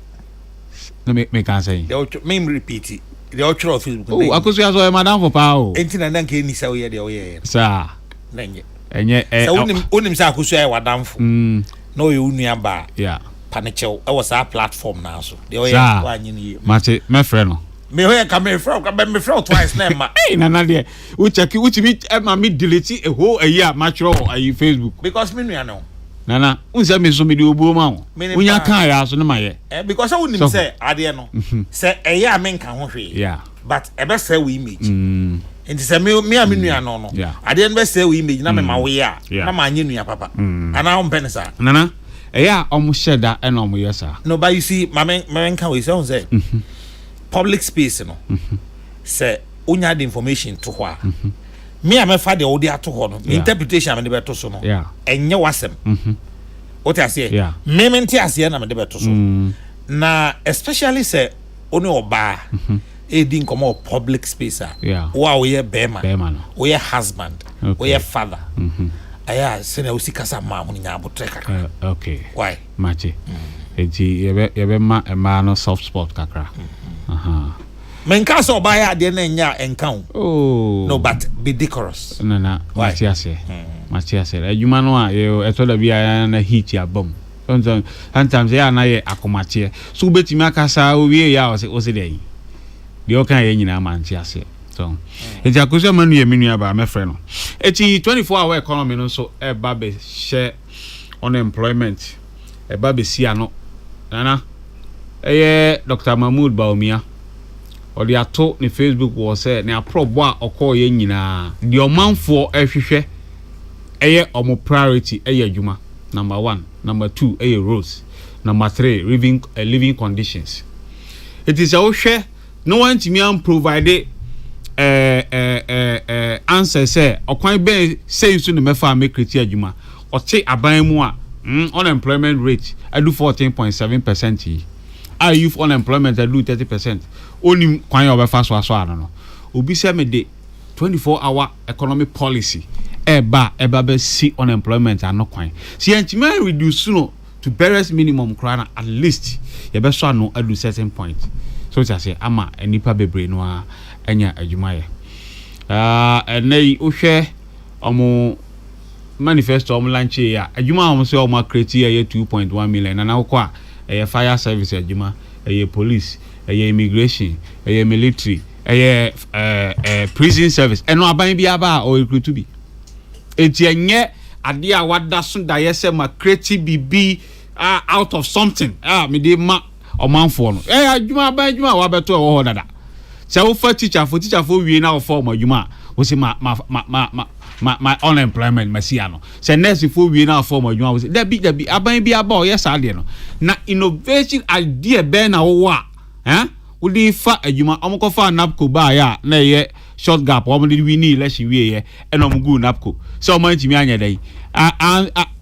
no me can say de o me repeat it de o chro Facebook oh akosia so e madam for pa o enti na nka ni sa o ye de o ye sa nenye enye so unim sa akosia e wadamfo na o ye unua ba yeah panichew e was our platform na so de o ye wa nyi ni mate me frɛ no me ho ka me frɛ twice na ma eh nana de u check uchi mi e ma me delete e ho ayi a matchro ayi Facebook because me nua no nana unse me so me de obuo ma wo unya kan ya so no ma ye because I unim say ade no say eye a me nka ho hwe yeah but e be say we image enti say me a me nua no ade no be say we image na me ma we a na ma anye nua papa ana o mpene sa nana eye a omo sheda e na omo yesa no but you see me nka we say public space no say unya the information to ho a me am fa de odi ato ho no interpretation am de beto so no enye wasem what I say me menti ase na me de beto so na especially say oni oba e di nkomo public space wa we ye bema no we ye husband we ye father aya se na usikasa ma mo nya abotre kakra okay why machi eti yebe ma no soft spot kakra menka so buy ade na nya enkan no but be decorous na Matthias adwuma no a eto da bia na heat abom sometimes ya na ye akomache so betimi akasa owie ya o se dey de o kan ye nyina Matthias so eti akoso manu ye menu aba me frɛ no eti 24-hour economy no so e ba be share unemployment e ba be si ano nana Dr. Mahmoud Baumia or the ato ni Facebook was say na probo a okọ ye nyina the omanfo ehwehwe eye omo priority eye adwuma number 1 number 2 eye roads number 3 living conditions it is a hwe no one timi am provide answer say okwan be say so no mefa make create adwuma o che aban mu a unemployment rate adu 14.7%. Our youth unemployment I do 30%. Only kwan ya obefa so no. Obi se me de 24-hour economic policy eba be see unemployment and no kwan. See entima reduce no to barest minimum krana at least ye be so no adu certain point. So it say ama enipa bebre no a enya adwuma ye. Enei ohwe omo manifesto omo lanche ya adwuma omo se omo create ye 2.1 million na na kwa fire service adwuma police immigration military prison service eno aban bi aba o recruit bi enti enye ade a wada so da yese ma creative bibi out of something me dey ma omanfo no adwuma aban adwuma wa beto wo ho dada se wo fa teacher for wie na wo for mo adwuma wo se ma unemployment masia no se nurse for wie na for mo adwuma wo se da bi aban bi aba o yes ade no na innovation idea be na wo wa udi fa adwuma omko fa napco ba ya na ye short gap omdi wi ni election wie ye enom gu napco so oman timi anya dai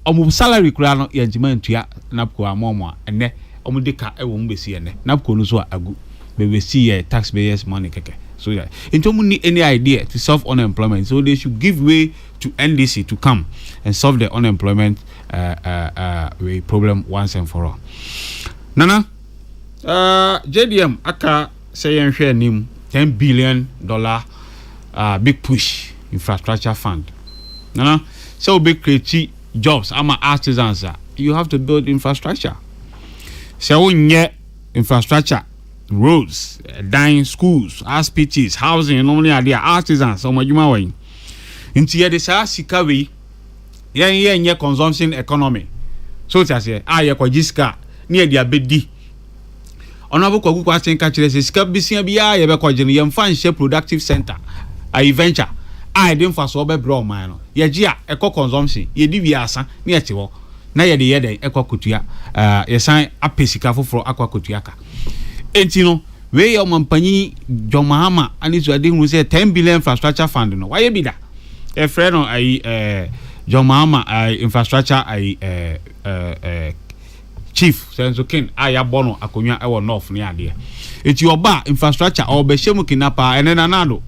omu salary kura no ye ntima ntua napco amomo ene omdi ka ewo mbesi ene napco no so agu be see ye taxpayers money keke so yeah into mu ni any idea to solve unemployment so they should give way to NDC to come and solve the unemployment problem once and for all. Nana JDM aka say yenhwe nim $10 billion big push infrastructure fund. Nana so big create jobs ama artisans you have to build infrastructure. So nye infrastructure roads, dying schools, hospitals, housing normally are there artisans so majuma way. Inti ye de sa sika we ye consumption economy. So it say ye kwa jiska ni e dia bedi onabo kwagu kwasen ka kire se sika bisia bia ye be kwagene ye mfa nhye productive center a venture dem fa so be bro man no ye gia eco consumption ye di wi asa na ye chewo na ye de eco kotua ye san apesika foforo akwa kotua ka enti no we ye omampanyi jomahama ani so ade hu se 10 billion infrastructure fund no why be da e frɛ no jomahama infrastructure chief senso kin aya bono akonwa ewo north ni ade eti oba infrastructure obehye kinapa enena nado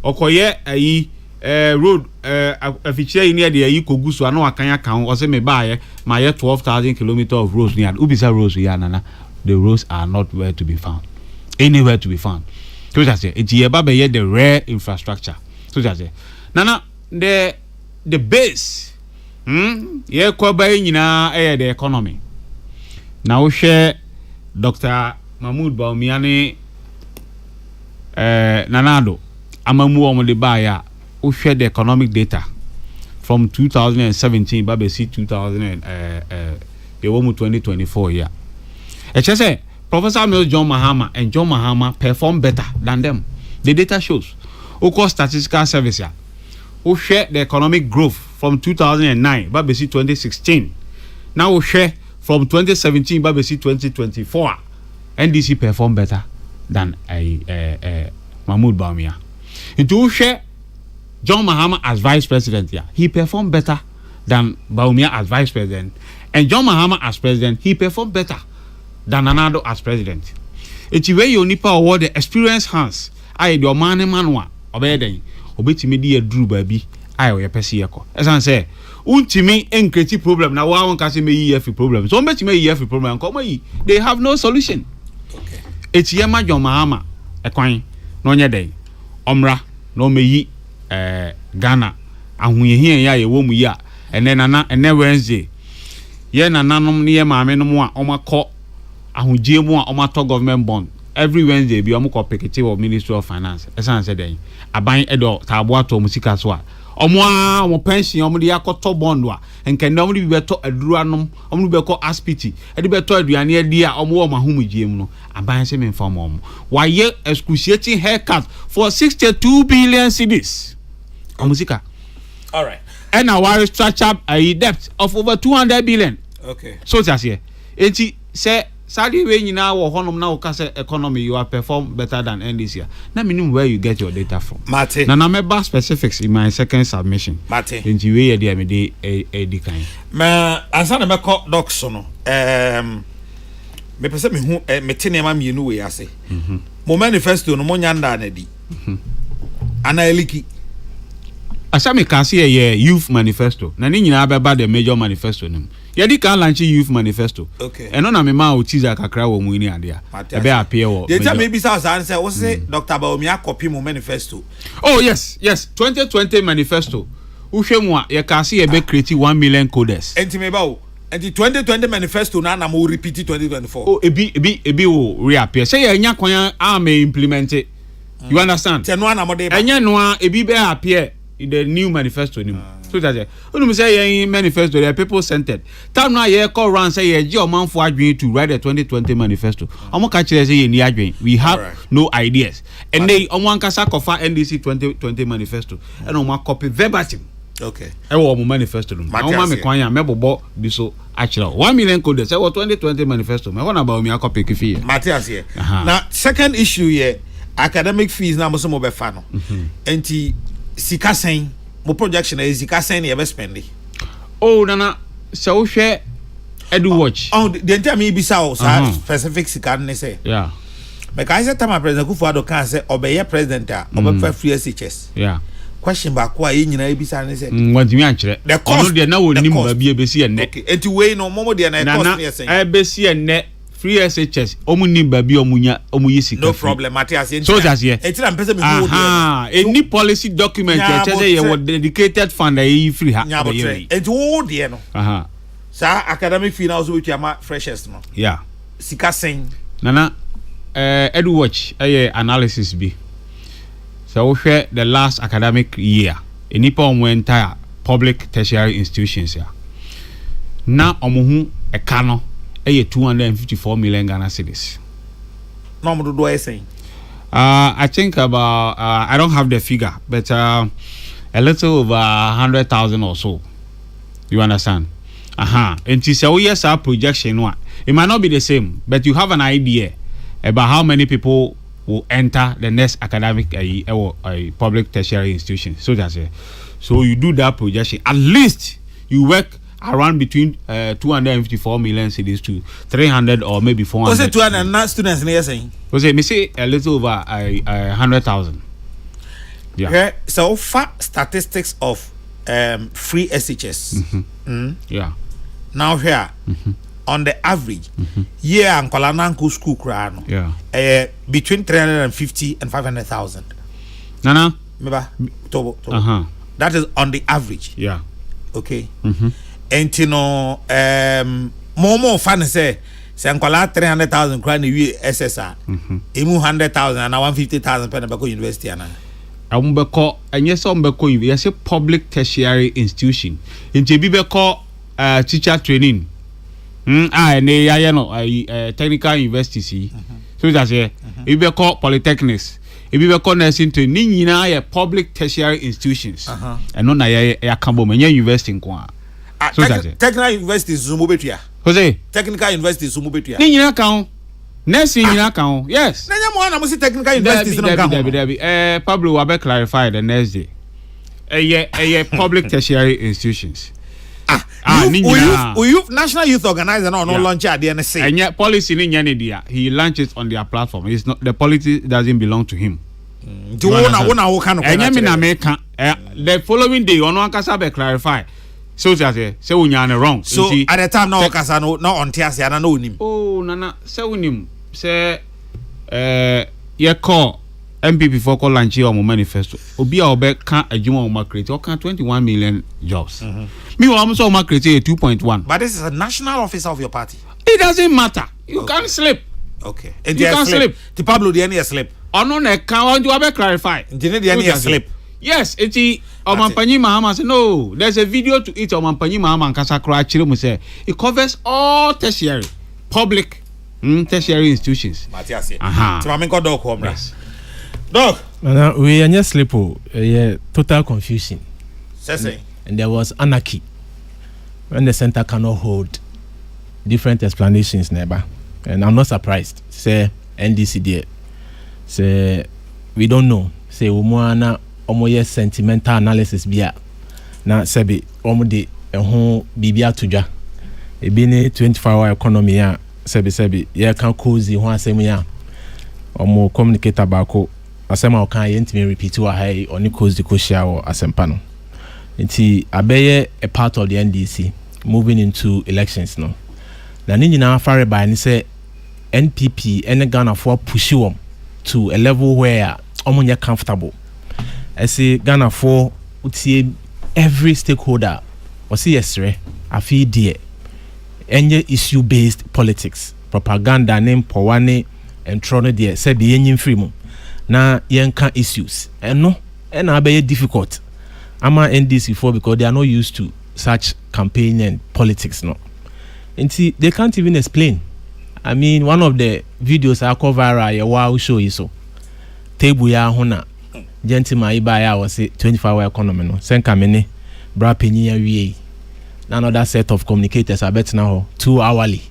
okoye road afichire ni ade ayi kogusu ana wakanya kan o se me baaye ma ye 12,000 km of roads ni ade ubisa roads ya nana the roads are not where to be found anywhere to be found so that say eti ye ba be ye the rare infrastructure so that say nana the base ye kwa ba nyina the economy. Now share Dr. Mahmoud Baumiani Nanado Amamu Omode Baya who share the economic data from 2017 Babesi 2024 year. It say Professor Mills John Mahama and John Mahama perform better than them. The data shows. Who call statistical service ya who share the economic growth from 2009 Babesi 2016. Now we share from 2017 Babesi 2024 NDC perform better than Mahmoud Bawumia. Into share John Mahama as vice president here. He performed better than Bawumia as vice president. And John Mahama as president, he performed better than Nanado as president. It's where you nipa award the experience hands. I do man manwa obeden obetimi di edru baby I we pese yeko. As I say untimi encreate problem na wa won ka se me yi every problem. So betimi yi every problem come yi. They have no solution. Okay. It's yema John Mahama ekwan no nye den. Omra no meyi Ghana ahunye ya ye wo mu ya ene nana ene Wednesday ye nananom ne ye maame no mu a omakọ ahunjie mu a omato government bond every Wednesday bi omukọ pekete of Ministry of Finance esan se den aban edo tabo ato musika so a omo pension omo de yakoto bond wa enke omo de beto aduru anom omo de beko aspiti e de beto aduane adi a omo wo mahumujie mu no aban se me inform omo wa ye excruciating haircut for 62 billion cedis musika. All right. And our structure a debt of over 200 billion. Okay. So that's here. Enti say sadi we nyina wo honom na wo ka say economy you are perform better than NDC. Na meaning where you get your data from. Mate. Na member specifics in my second submission. Mate. Enti we dey me dey e kan. Ma ansa na meko docs no. Me pese me hu me tene ma mienu we ase. Mo manifesto no mo nyanda na di. Ana eliki Asami kasi ye youth manifesto. Na ni nyina beba the major manifesto nim. Ye di kan launch youth manifesto. Okay. Eno na me ma o tiza kakra wo mu ni ade a. E be appear wo. Dey tell me be say what say Dr. Bawumia copy mo manifesto. Oh yes, 2020 manifesto. Uhwemu a ye kasi ye be create 1 million coders. Enti me ba o. Enti 2020 manifesto na mo repeat 2024. Oh ebi wo reappear. Say ye nya kwan a me implement it. You understand? Enye no ebi be appear in the new manifesto ni. So that you say manifesto they are people centered. Time now ye call round say ye omanfo adwen to write the 2020 manifesto. Omo ka kire say ye ni adwen. We have no ideas. And they omo ankasa kofa NDC 2020 manifesto. And omo copy verbatim. Okay. E wo omo manifesto no. Omo me kwan ya mebobo bi so akira. 1 million code say 2020 manifesto. Me wanna ba me copy kifi. Matthias here. Now second issue here, academic fees na mo so mo be fa no. Enti sika sen mo projection is sika sen e be spend. Oh nana so wo hwe edu watch. Oh the entire me bisa o specific sika ne say. Yeah. Me kai say time president Kufuor kan say obeye president a obefa free SHS. Yeah. Question back why you nyina ebisa ne say. Wantimi ankyere. Ono de na wonim ba bi ebesi enne. Okay. Enti we no momo de na cost ne say. Ebesi enne free SHS omunim ba bi omuyi sika. No problem Matthias. So that's here. Enti na mpese me go there. Any policy document che say you dedicated fund e free ha. Enti wo de no. Sa academic fee na also we ma freshest no. Yeah. Sika sen. Nana edu watch analysis bi. So we share the last academic year. Enipa entire public tertiary institutions ya. Na omuhu ekano 254 million Ghana cedis. No mo do saying. I think about I don't have the figure, but a little over 100,000 or so. You understand? And to say yes, our projection one. It might not be the same, but you have an idea about how many people will enter the next academic public tertiary institution. So that's it. So you do that projection. At least you work around between 254 million cedis to 300 or maybe 400. Was it 200 not students near saying? Was it me say a little over 100,000? Yeah. Okay, so far statistics of free SHS. Yeah. Now here on the average, year and Kolananku school crown. Yeah. Between 350 and 500,000. Nana. That is on the average. Yeah. Okay. And you know, more fun say Nkola 300,000 crown we SSR. Emu 100,000 and 150,000 per Bako University ana. Umbeko and yes umbeko yes a public tertiary institution. In Bibeko teacher training. And technical university. So that's it. Bibeko polytechnics. Bibeko nursing training a public tertiary institutions. And no na ya kambo menya university kwa. So that's it. Technical university Zumubetia. Jose. Technical university Zumubetia. Ni nyina kan. Nursing nyina kan. Yes. Na nya mo na mo si technical university no kan. Pablo will clarify the next day. Public tertiary institutions. National Youth Organizer no launch at the NSA. And yet policy ni nyane dia. He launches on their platform. It's not the policy doesn't belong to him. The following day ono ankasa be clarify. So say unyane wrong. So at the time no kasa no on tiase ana no nim. Oh nana say unim say ye call MPP for call launch your manifesto. Obi a obe kan adwuma o ma create o kan 21 million jobs. Me wa am so ma create 2.1. But this is a national officer of your party. It doesn't matter. You can't sleep. Okay. And you can't sleep. The Pablo the any sleep. Ono na kan want you obe clarify. The any sleep. Yes, it's Omanpanyi Mahama say no. There's a video to it Omanpanyi Mahama and Kasakra Chirimu say it covers all tertiary public tertiary institutions. Matthias. Yes. Dog. We are just sleep. Total confusion. And there was anarchy when the center cannot hold different explanations never. And I'm not surprised. Say NDC there. Say we don't know. Say Umuana omoye sentimental analysis bia. Na sebi omo de ho bibia toja. Ebi ne 24-hour economy ya sebi ye kan cozy ho asem ya. Omo communicator bako asema okan ye ntimi repeat wa hai oni cozy ko share wo asempa no. Nti abeye a part of the NDC moving into elections no. Na ni nyina afare by ni say NPP ene Ghana for push wom to a level where omo comfortable. I say Ghana for utie every stakeholder or see yesre afi die enye issue based politics propaganda name powane and trono die say be enyim free mu na yenka issues eno na be difficult ama NDC for because they are not used to such campaign and politics no. And see, they can't even explain. I mean, one of the videos I cover a wow show is so table ya hona gentleman ibaya was say 24-hour economy no senka mene bra penny wie another set of communicators are bet now 2 hourly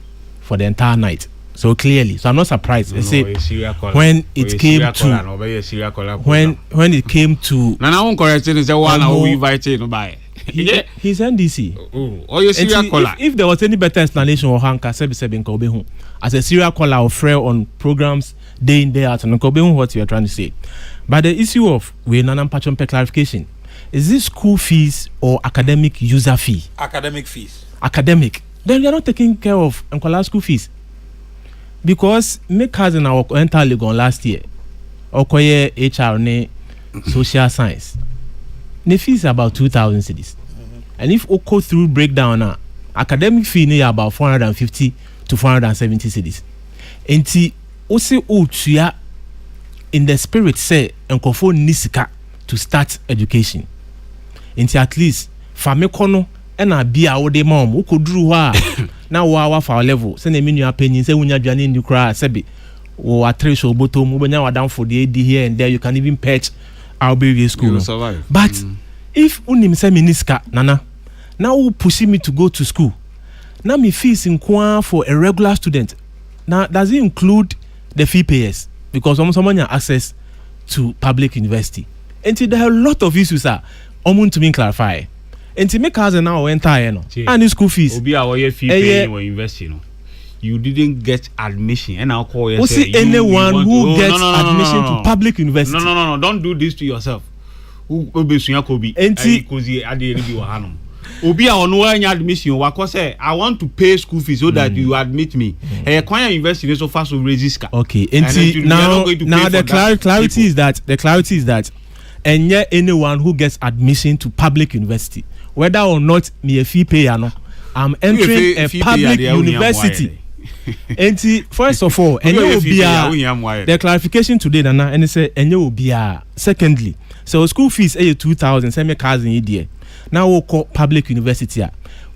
for the entire night. So clearly, so I'm not surprised. When it came to now I won't correct it. Say one who invited no buy. He's NDC. Oh, you serial caller. If there was any better explanation or Hanka Sebi Kobehu as a serial caller or friend on programs day in day out and Kobehu what you are trying to say. But the issue of we nanam patron per clarification. Is this school fees or academic user fee? Academic fees. Academic. Then you are not taking care of Nkola school fees. Because me cousin our entirely gone last year. Okoye HR ne social science. The fees about 2,000 cedis. And if Oko through breakdown academic fee ne about 450 to 470 cedis. Enti ose otua in the spirit say enkofo nisika to start education. Enti at least famekono ena bia wo de mom wo koduru ho a na wo awa fa level se na menu apenyin se wunya dwane ndi kra sebe wo atresh obotom wo benya wadam for the AD here and there you can even patch our baby school. But if unim se miniska nana now wo push me to go to school now me fees in kwa for a regular student now does it include the fee payers because someone has access to public university and there are a lot of issues are to me clarify. And to make us now entire no and school fees obi a we fee pay when university no you didn't get admission and I'll call you say anyone who gets admission to public university no don't do this to yourself who obesuya kobi kozi ade bi wa hanom obi a ono anya admission wa ko say I want to pay school fees so that you admit me Kwanya university so fast so register okay and now the clarity is that and yet anyone who gets admission to public university whether or not me a fee payer no I'm entering a public university. And first of all the clarification today nana and say secondly so school fees 2,000 send me cousin here now we call public university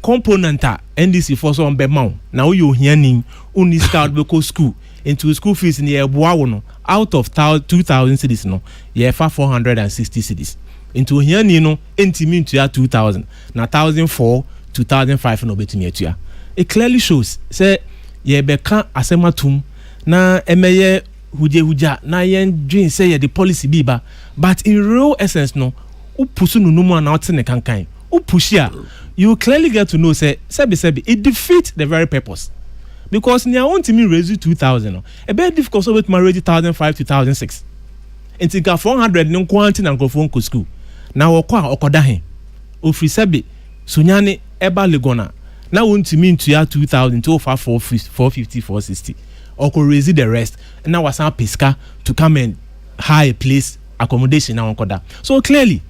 component NDC for so on bemount now you hearing only start because school into school fees in the no out of 2,000 cedis no yeah 460 cedis into here no intimate to 2,000 na 1,004 2,005 no betimi atua. It clearly shows say ye beka asematum na emeye huja na yen dream say ye the policy biba but in real essence no upusu nunumu na ote ne kankan upushia you clearly get to know say sebi it defeats the very purpose because nia want me raise 2,000 no a bit difficult so with my raise 1,005 to 1,006 enti ga 400 no kwanti na microphone ko school na wokwa okoda he ofri sebi sunyane eba legona na want me into 2,000 to 450 460 or could raise the rest and now was pesca to come and hire a place accommodation now on so clearly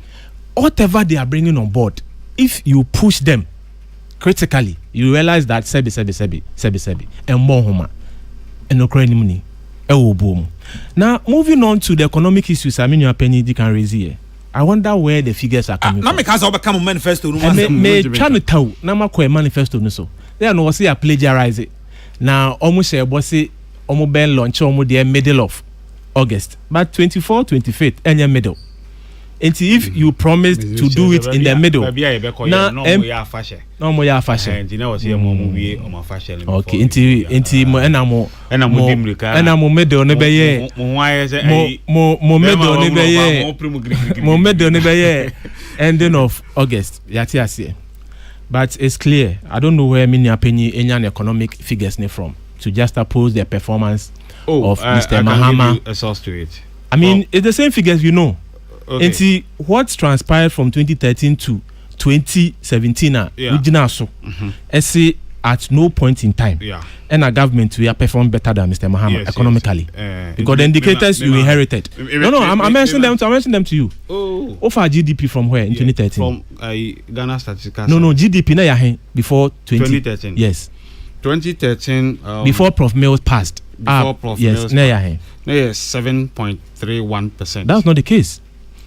whatever they are bringing on board if you push them critically you realize that sebi and more homa and no credit money boom. Now moving on to the economic issues I mean your penny you can raise here. I wonder where the figures are coming from. Now because I become a manifesto me try to tell na makwa manifesto no so there no say I plagiarize it. Now almost say bossy almost ben launch almost the middle of August but 24 25th any middle and if you promised to do it in the middle now no more ya fashion okay inti mo enamo middle no be ye mo middle no be ye ending of August yati ase but it's clear I don't know where many any economic figures from to just oppose the performance of Mr. Mahama. I mean it's the same figures you know. Okay. And see what transpired from 2013 to 2017 original so say at no point in time and a government we are perform better than Mr. Mahama economically because the indicators you inherited I mentioned them to you offer GDP from where in 2013 from Ghana statistics no GDP na before 2013 yes 2013 before Prof Mills passed before Prof. Yes, Mills. 7.31%. That's not the case.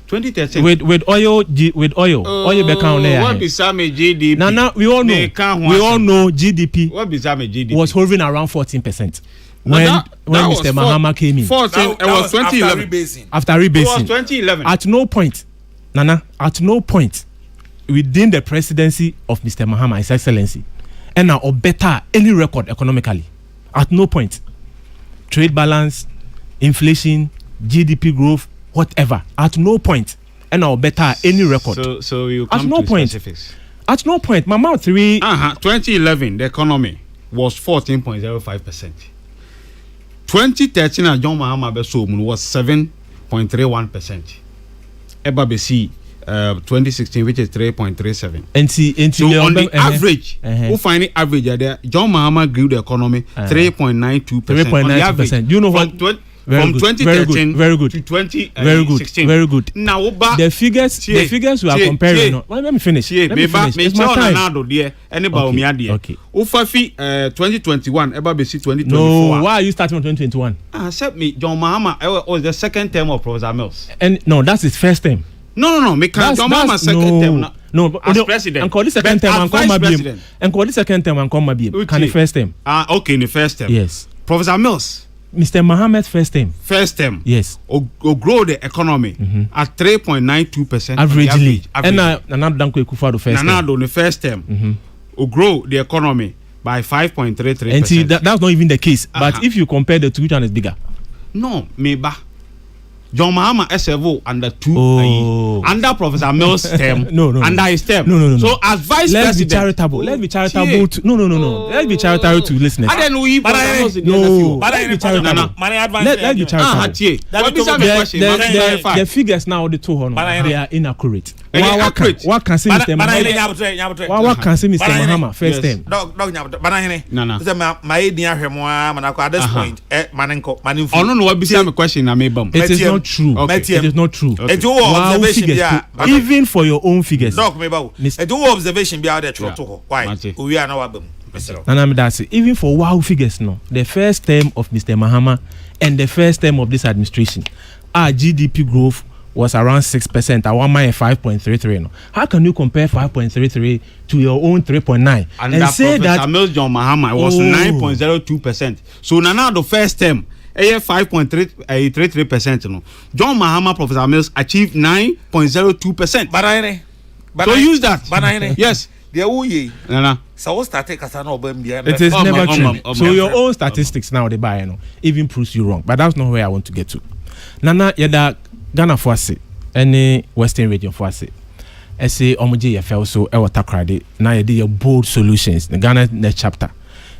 2013 with oil back on there. What be some GDP? Now we all know GDP. What be some GDP? Was hovering around 14% when Mr. Mahama came in. 14. It was 2011. After rebasing. It was 2011. At no point, within the presidency of Mr. Mahama, His Excellency, and now or better any record economically. At no point, trade balance, inflation, GDP growth, whatever. At no point, and now better any record. So you come at no to point. Specifics. At no point, Mama 3. 2011, the economy was 14.05%. 2013, John Mahama Besum was 7.31%. Eba Besi. 2016, which is 3.37. So on the average, we find the average there. John Mahama grew the economy 3.92%. 3.92%. You know from 2013 to 2016. Very good. Now, the figures we are comparing. Let me finish. It's my time. Okay. Ufafi 2021. Eba Besi 2024. No, why are you starting from 2021? Except me, John Mahama was the second term of Professor Mills. And no, that's his first term. No. Me can't. John Mahama second term. As president. And call this second term and come Mabim. And call this second term and come Mabim. Can the first term? Okay, in the first term. Yes. Professor Mills. Mr. Mohammed's first term. First term. Yes. Or grow the economy at 3.92%. Averagely. And Nanado Danko Ekufado first term. Nanado the first term. Or grow the economy by 5.33%. And see, that's not even the case. But if you compare the two, which one is bigger? No, maybe. John Mahama SFO under under Professor Mills' term. No. Under his term. No. So as vice Let's president, be charitable. Let's be charitable to Let's be charitable to listeners. I don't know if let's be charitable. Let's be charitable. The figures now the 200 they are inaccurate. What can say Mr. Mahama? What can say Mr. Mahama first term? I don't know what be my question. It is not true. Okay. It is not true. Wow, figures even for your own figures. Doc, me about. And do observation be out there. Why? We are now. That's it. Even for wow figures, no. The first term of Mr. Mahama and the first term of this administration, our GDP growth was around 6%. Our mine 5.33. No. How can you compare 5.33 to your own 3.9 and say that Samuel John Mahama was 9.02%? So now the first term. 5.33%. No. John Mahama, Professor Mills achieved 9.02%. So use that. Yes. So started it is never true. So your own statistics now they buy even proves you wrong. But that's not where I want to get to. Nana yada Ghana for us any Western region for us. I say omuji ya fell so e water crowd na yadi bold solutions. The Ghana next chapter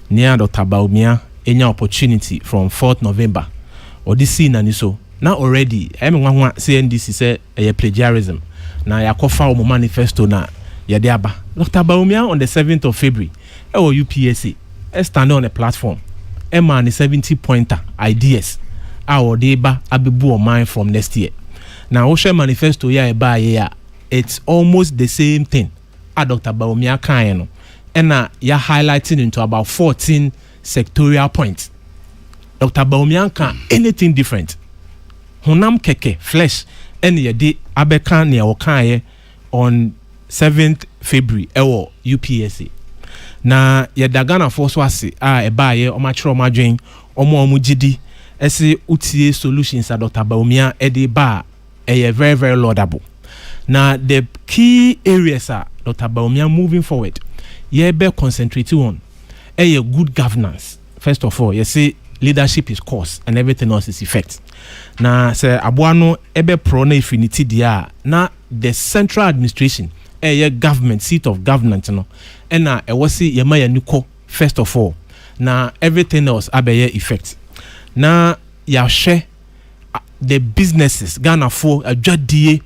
near Dr. Baumia any opportunity from 4th November or this scene and so now already everyone say NDC say a plagiarism now ya kofa o manifesto na ya diaba Dr. Baumia on the 7th of February or UPSA stand on a platform man 70-pointer ideas our deba abebu o mind from next year now Osha manifesto ya eba ya it's almost the same thing Dr. Baumia kan and ya highlighting into about 14 sectorial points. Dr. Baumia can anything different. Honam keke flesh and ye di abeka ne okaye on 7th February ewo UPSA. Na ye dagana force wase eba ye omachro madwen omo gidi ese utie solutions Dr. Baumia edi ba very very laudable. Na the key areas are Dr. Baumia moving forward. Ye be concentrate on a good governance. First of all, you see leadership is cause and everything else is effect. Now, say abuano ebe pro na infinity dia na the central administration government seat of government no and na ewasi yema ya nuko first of all. Now everything else abeye effect. Now ya share the businesses Ghana for adwadie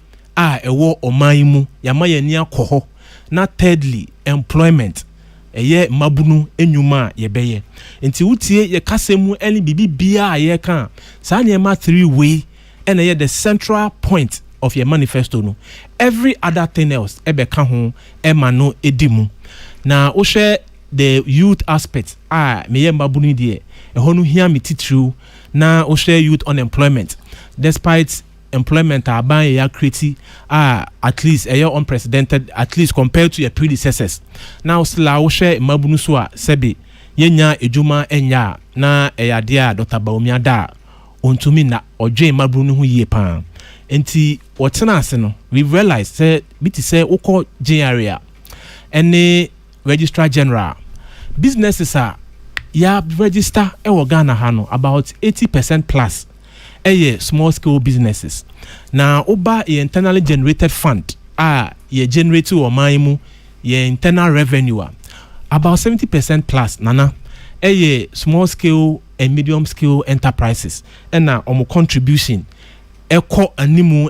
ewo omaimu yama ya ni akoho. Na thirdly employment eye mabunu enyuma yebeye nti wutie ye kasemu eni bibi bia ye kan sa na ma 3 way and ye the central point of your manifesto no every other thing else ebe ka ho ema no edimu na wo hwe the youth aspect me ye mbabunu de ɛhɔ no hia me titru na o share youth unemployment despite employment aban ya create at least unprecedented at least compared to your predecessors now still o share mbabunu so a sebe yenya ejuma enya na eyade a Dr. Bawumia da ontumi na odwe mbabunu ho yie pa enti wotena ase no we realize say biti say ukọ area any registrar general businesses are ya register Ghana hano about 80% plus small scale businesses na oba internally generated fund ye generate or maimu ye internal revenue about 70% plus nana small scale and medium scale enterprises and na omo contribution eko animu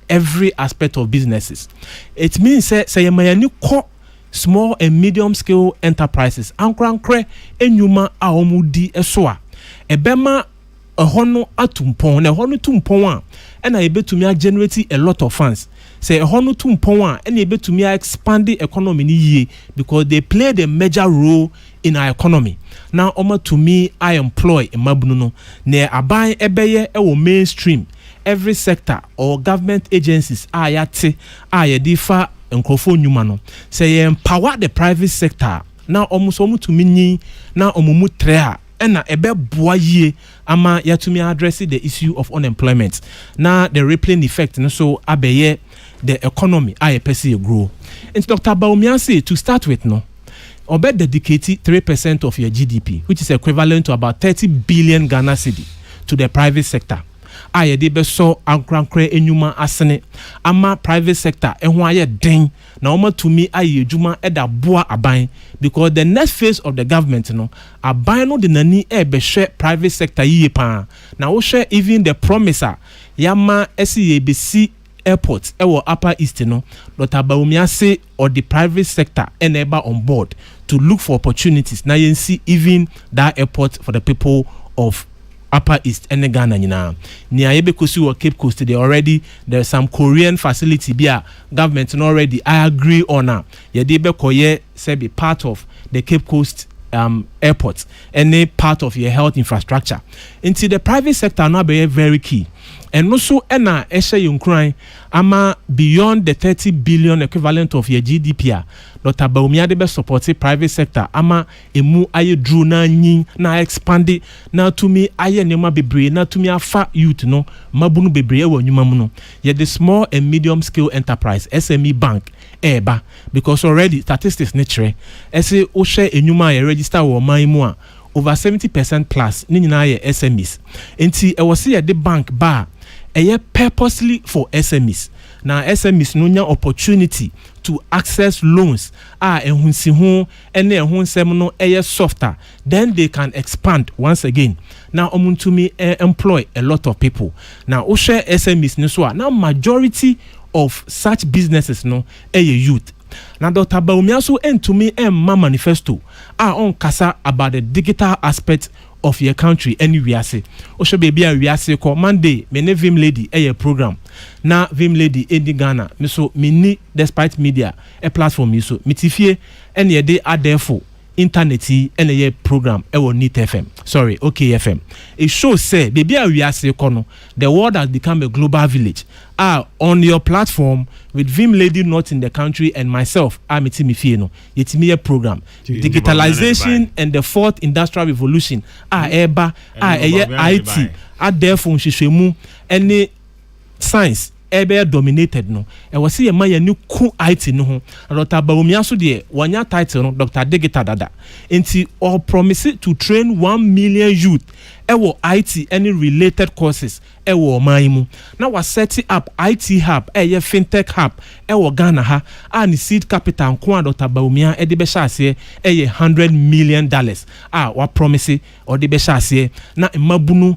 every aspect of businesses. It means say yemayani ko small and medium scale enterprises ankrankre enyuma a omudi esoa ebema ehono atumpon na ehono tumpon a na ebetumi generate a lot of funds say ehono tumpon a na ebetumi expand the economy ni yie because they play the major role in our economy. Now oma to me I employ emabunu no na aban ebeye ewo mainstream every sector or government agencies yate difa nkrofo nyuma no say empower the private sector na omuso to minyi na omumu trea na ebe boa yie ama yatumi address the issue of unemployment na the rippling effect no so abeye the economy pesi grow. And Dr. Bawumia say to start with no obe dedicate 3% of your GDP which is equivalent to about 30 billion Ghana cedi to the private sector. Ayede be so ankrankre enyuma asene ama private sector ehun aye den na oma to me aye ejuma eda boa aban because the next phase of the government no aban no de nani be hwe private sector yiye pa na wo hwe even the promiser yama SEABC airport ewo Upper East no Dr. Bawumia say or the private sector enable on board to look for opportunities na yen see even that airport for the people of Upper East and Ghana nyina ni ayebe kosi or Cape Coast there's some Korean facility bia government already I agree on ye dey be koye say be part of the Cape Coast airport any part of your health infrastructure into the private sector now be very key and also ena eshe yunkran ama beyond the 30 billion equivalent of your GDP Dr. Bawumia de be support private sector ama emu aye drew na nyin na expand na tumi aye nema bebre na tumi afa youth no mabunu bebre e wanyuma mu no ye the small and medium scale enterprise SME bank eba because already statistics nature ese o share enyuma ye register wo man mu a over 70% plus ni nyina ye SMEs enti e wo se ye the bank ba purposely for SMEs. Now SMEs no nya opportunity to access loans ehunsi ho ene ehunsem no softer then they can expand once again. Now omuntumi employ a lot of people. Now o share SMEs no so now majority of such businesses no youth. Now Dr. Bawumia so entumi manifesto on kasa about the digital aspect of your country anywhere say o should be a we say ko Monday me ne Vim lady program na Vim lady in Ghana me so me ni despite media a platform so mitifie and ye dey therefore internet and a program NIT FM sorry OK FM it shows say baby we say kono the world has become a global village on your platform with Vim lady not in the country and myself I'm Timifie no yetimi a program digitalization and the fourth industrial revolution eba IT therefore nhwehwemu any science ebe dominated no e was see ma yani ku IT no ho Dr. Bawumia so de wanya title no Dr. Digital dada enti or promise to train 1 million youth ewo IT any related courses ewo maimu na was set up IT hub fintech hub ewo Ghana ha and seed capital nko Dr. Bawumia e de be shase $100 million wa promise or de be shase na mabunu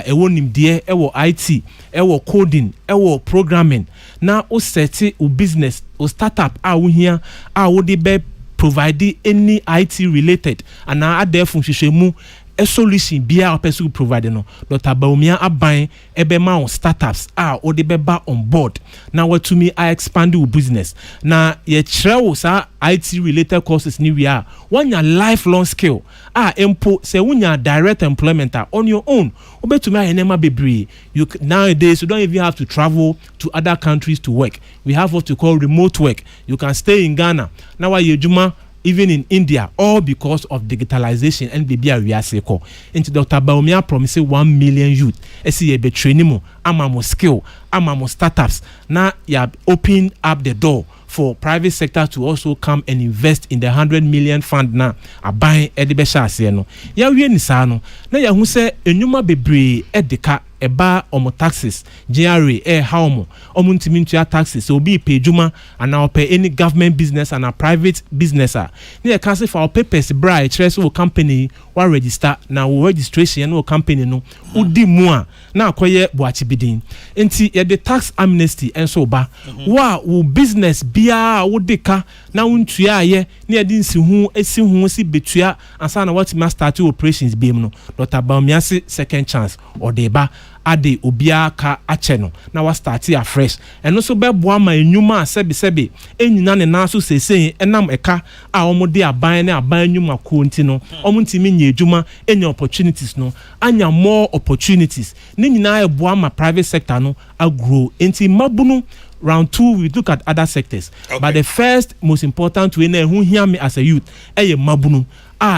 ewo nimdie ewo IT ewo coding ewo programming na o set o business o startup wo hia wo de be provide any IT related and na therefore hwehwemu a solution bia opesu provide no Dr. Baumia aban ebema on startups or the beba on board now what to me I expand your business na ye kyerɛw sa IT related courses ni we are one your lifelong skill empo say unya direct employment on your own obetumi ayenema bebree you nowadays you don't even have to travel to other countries to work. We have what we call remote work. You can stay in Ghana now why you juma even in India, all because of digitalization and baby we are seko. Into Dr. Baumia promised 1 million youth. See be training mo, amamo skill, amamo startups. Now you have opened up the door for private sector to also come and invest in the 100 million fund now. A buying edibesha asieno. Ya we ni sano. Na ya hu se enyuma bebree edeka eba omo taxes GRA haumo omo ntimi ntua taxes obi pay juma and now pay any government business and a private businesser na e can say for papers bra e kire so company wa register na wo registration no company no udi mu a na akoye boachi bidin enti ye the tax amnesty enso ba wa wo business bia wo deka na wontua ye na ye di esi hu si betua ansa na what ma start operations biem no Dr. Baumia second chance or deba ade obia ka ache no na wa start afresh eno so beboa ma enwuma sebi enyina ne na so sesei enam eka a omode aban na aban enwuma ko nti no omuntimi nya edwuma enya opportunities no anya more opportunities ne nyina eboa ma private sector no agrow enti mabunu round 2 we look at other sectors but the first most important we na who hear me as a youth mabunu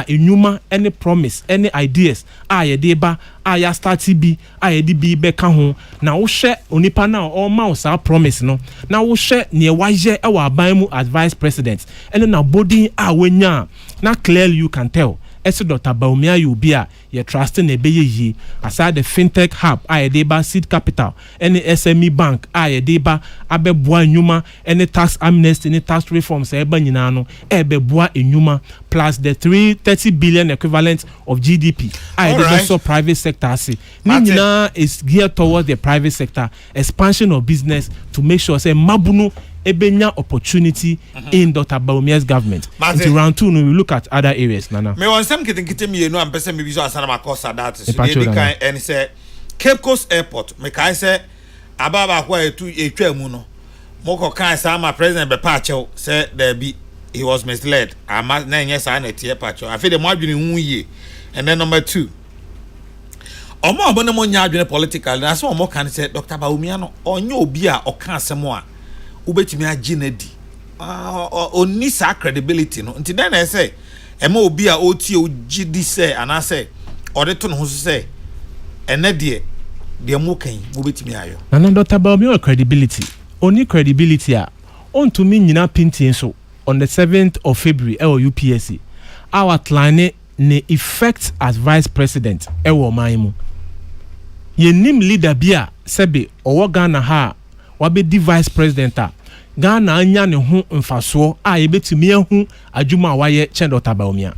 enwuma any promise any ideas ye dey ba ya start bi ye dey bi be ka ho na wo hwe onipa na o ma sa promise no na wo hwe ne waje e wa aban mu as vice president and na body wanya na clearly you can tell Dr. Baumia you be ye trust na be yi aside the fintech hub ye dey ba seed capital any SME bank ye dey ba abeboa enwuma any tax amnesty any tax reforms e ba nyina no beboa enwuma plus the 330 billion equivalent of GDP dey so private sector say nyina is geared towards the private sector expansion of business to make sure say mabunu ebenya opportunity in Dr. Baumia's government. Until round 2 we look at other areas nana. Me want some kitin me no am person me so asana makosa that so they can and say Cape Coast Airport me kai say ababa kwa etwa mu no moko kan say my president be pacho say there be he was misled ama na nya say na tie pacho afi de mo adwene hu ye and then number 2 omo obono mo nya adwene political na so omo kan say Dr. Baumia no onye obi a oka asemo a ubetimi aginedi oni sa credibility no nti den na say ema obi a oti ogidi say ana say odeto no ho say ene de mo kan ubetimi ayo na Dr. Baumia credibility oni credibility a ontumi nyina pintin so on the 7th of February UPSC our outline ne effect as vice president man mu yenim leader bia sebe owo Ghana ha wabedi vice president Ghana anya ne ho mfaso yebetumi ahu adwuma waye chen Dr. Baumia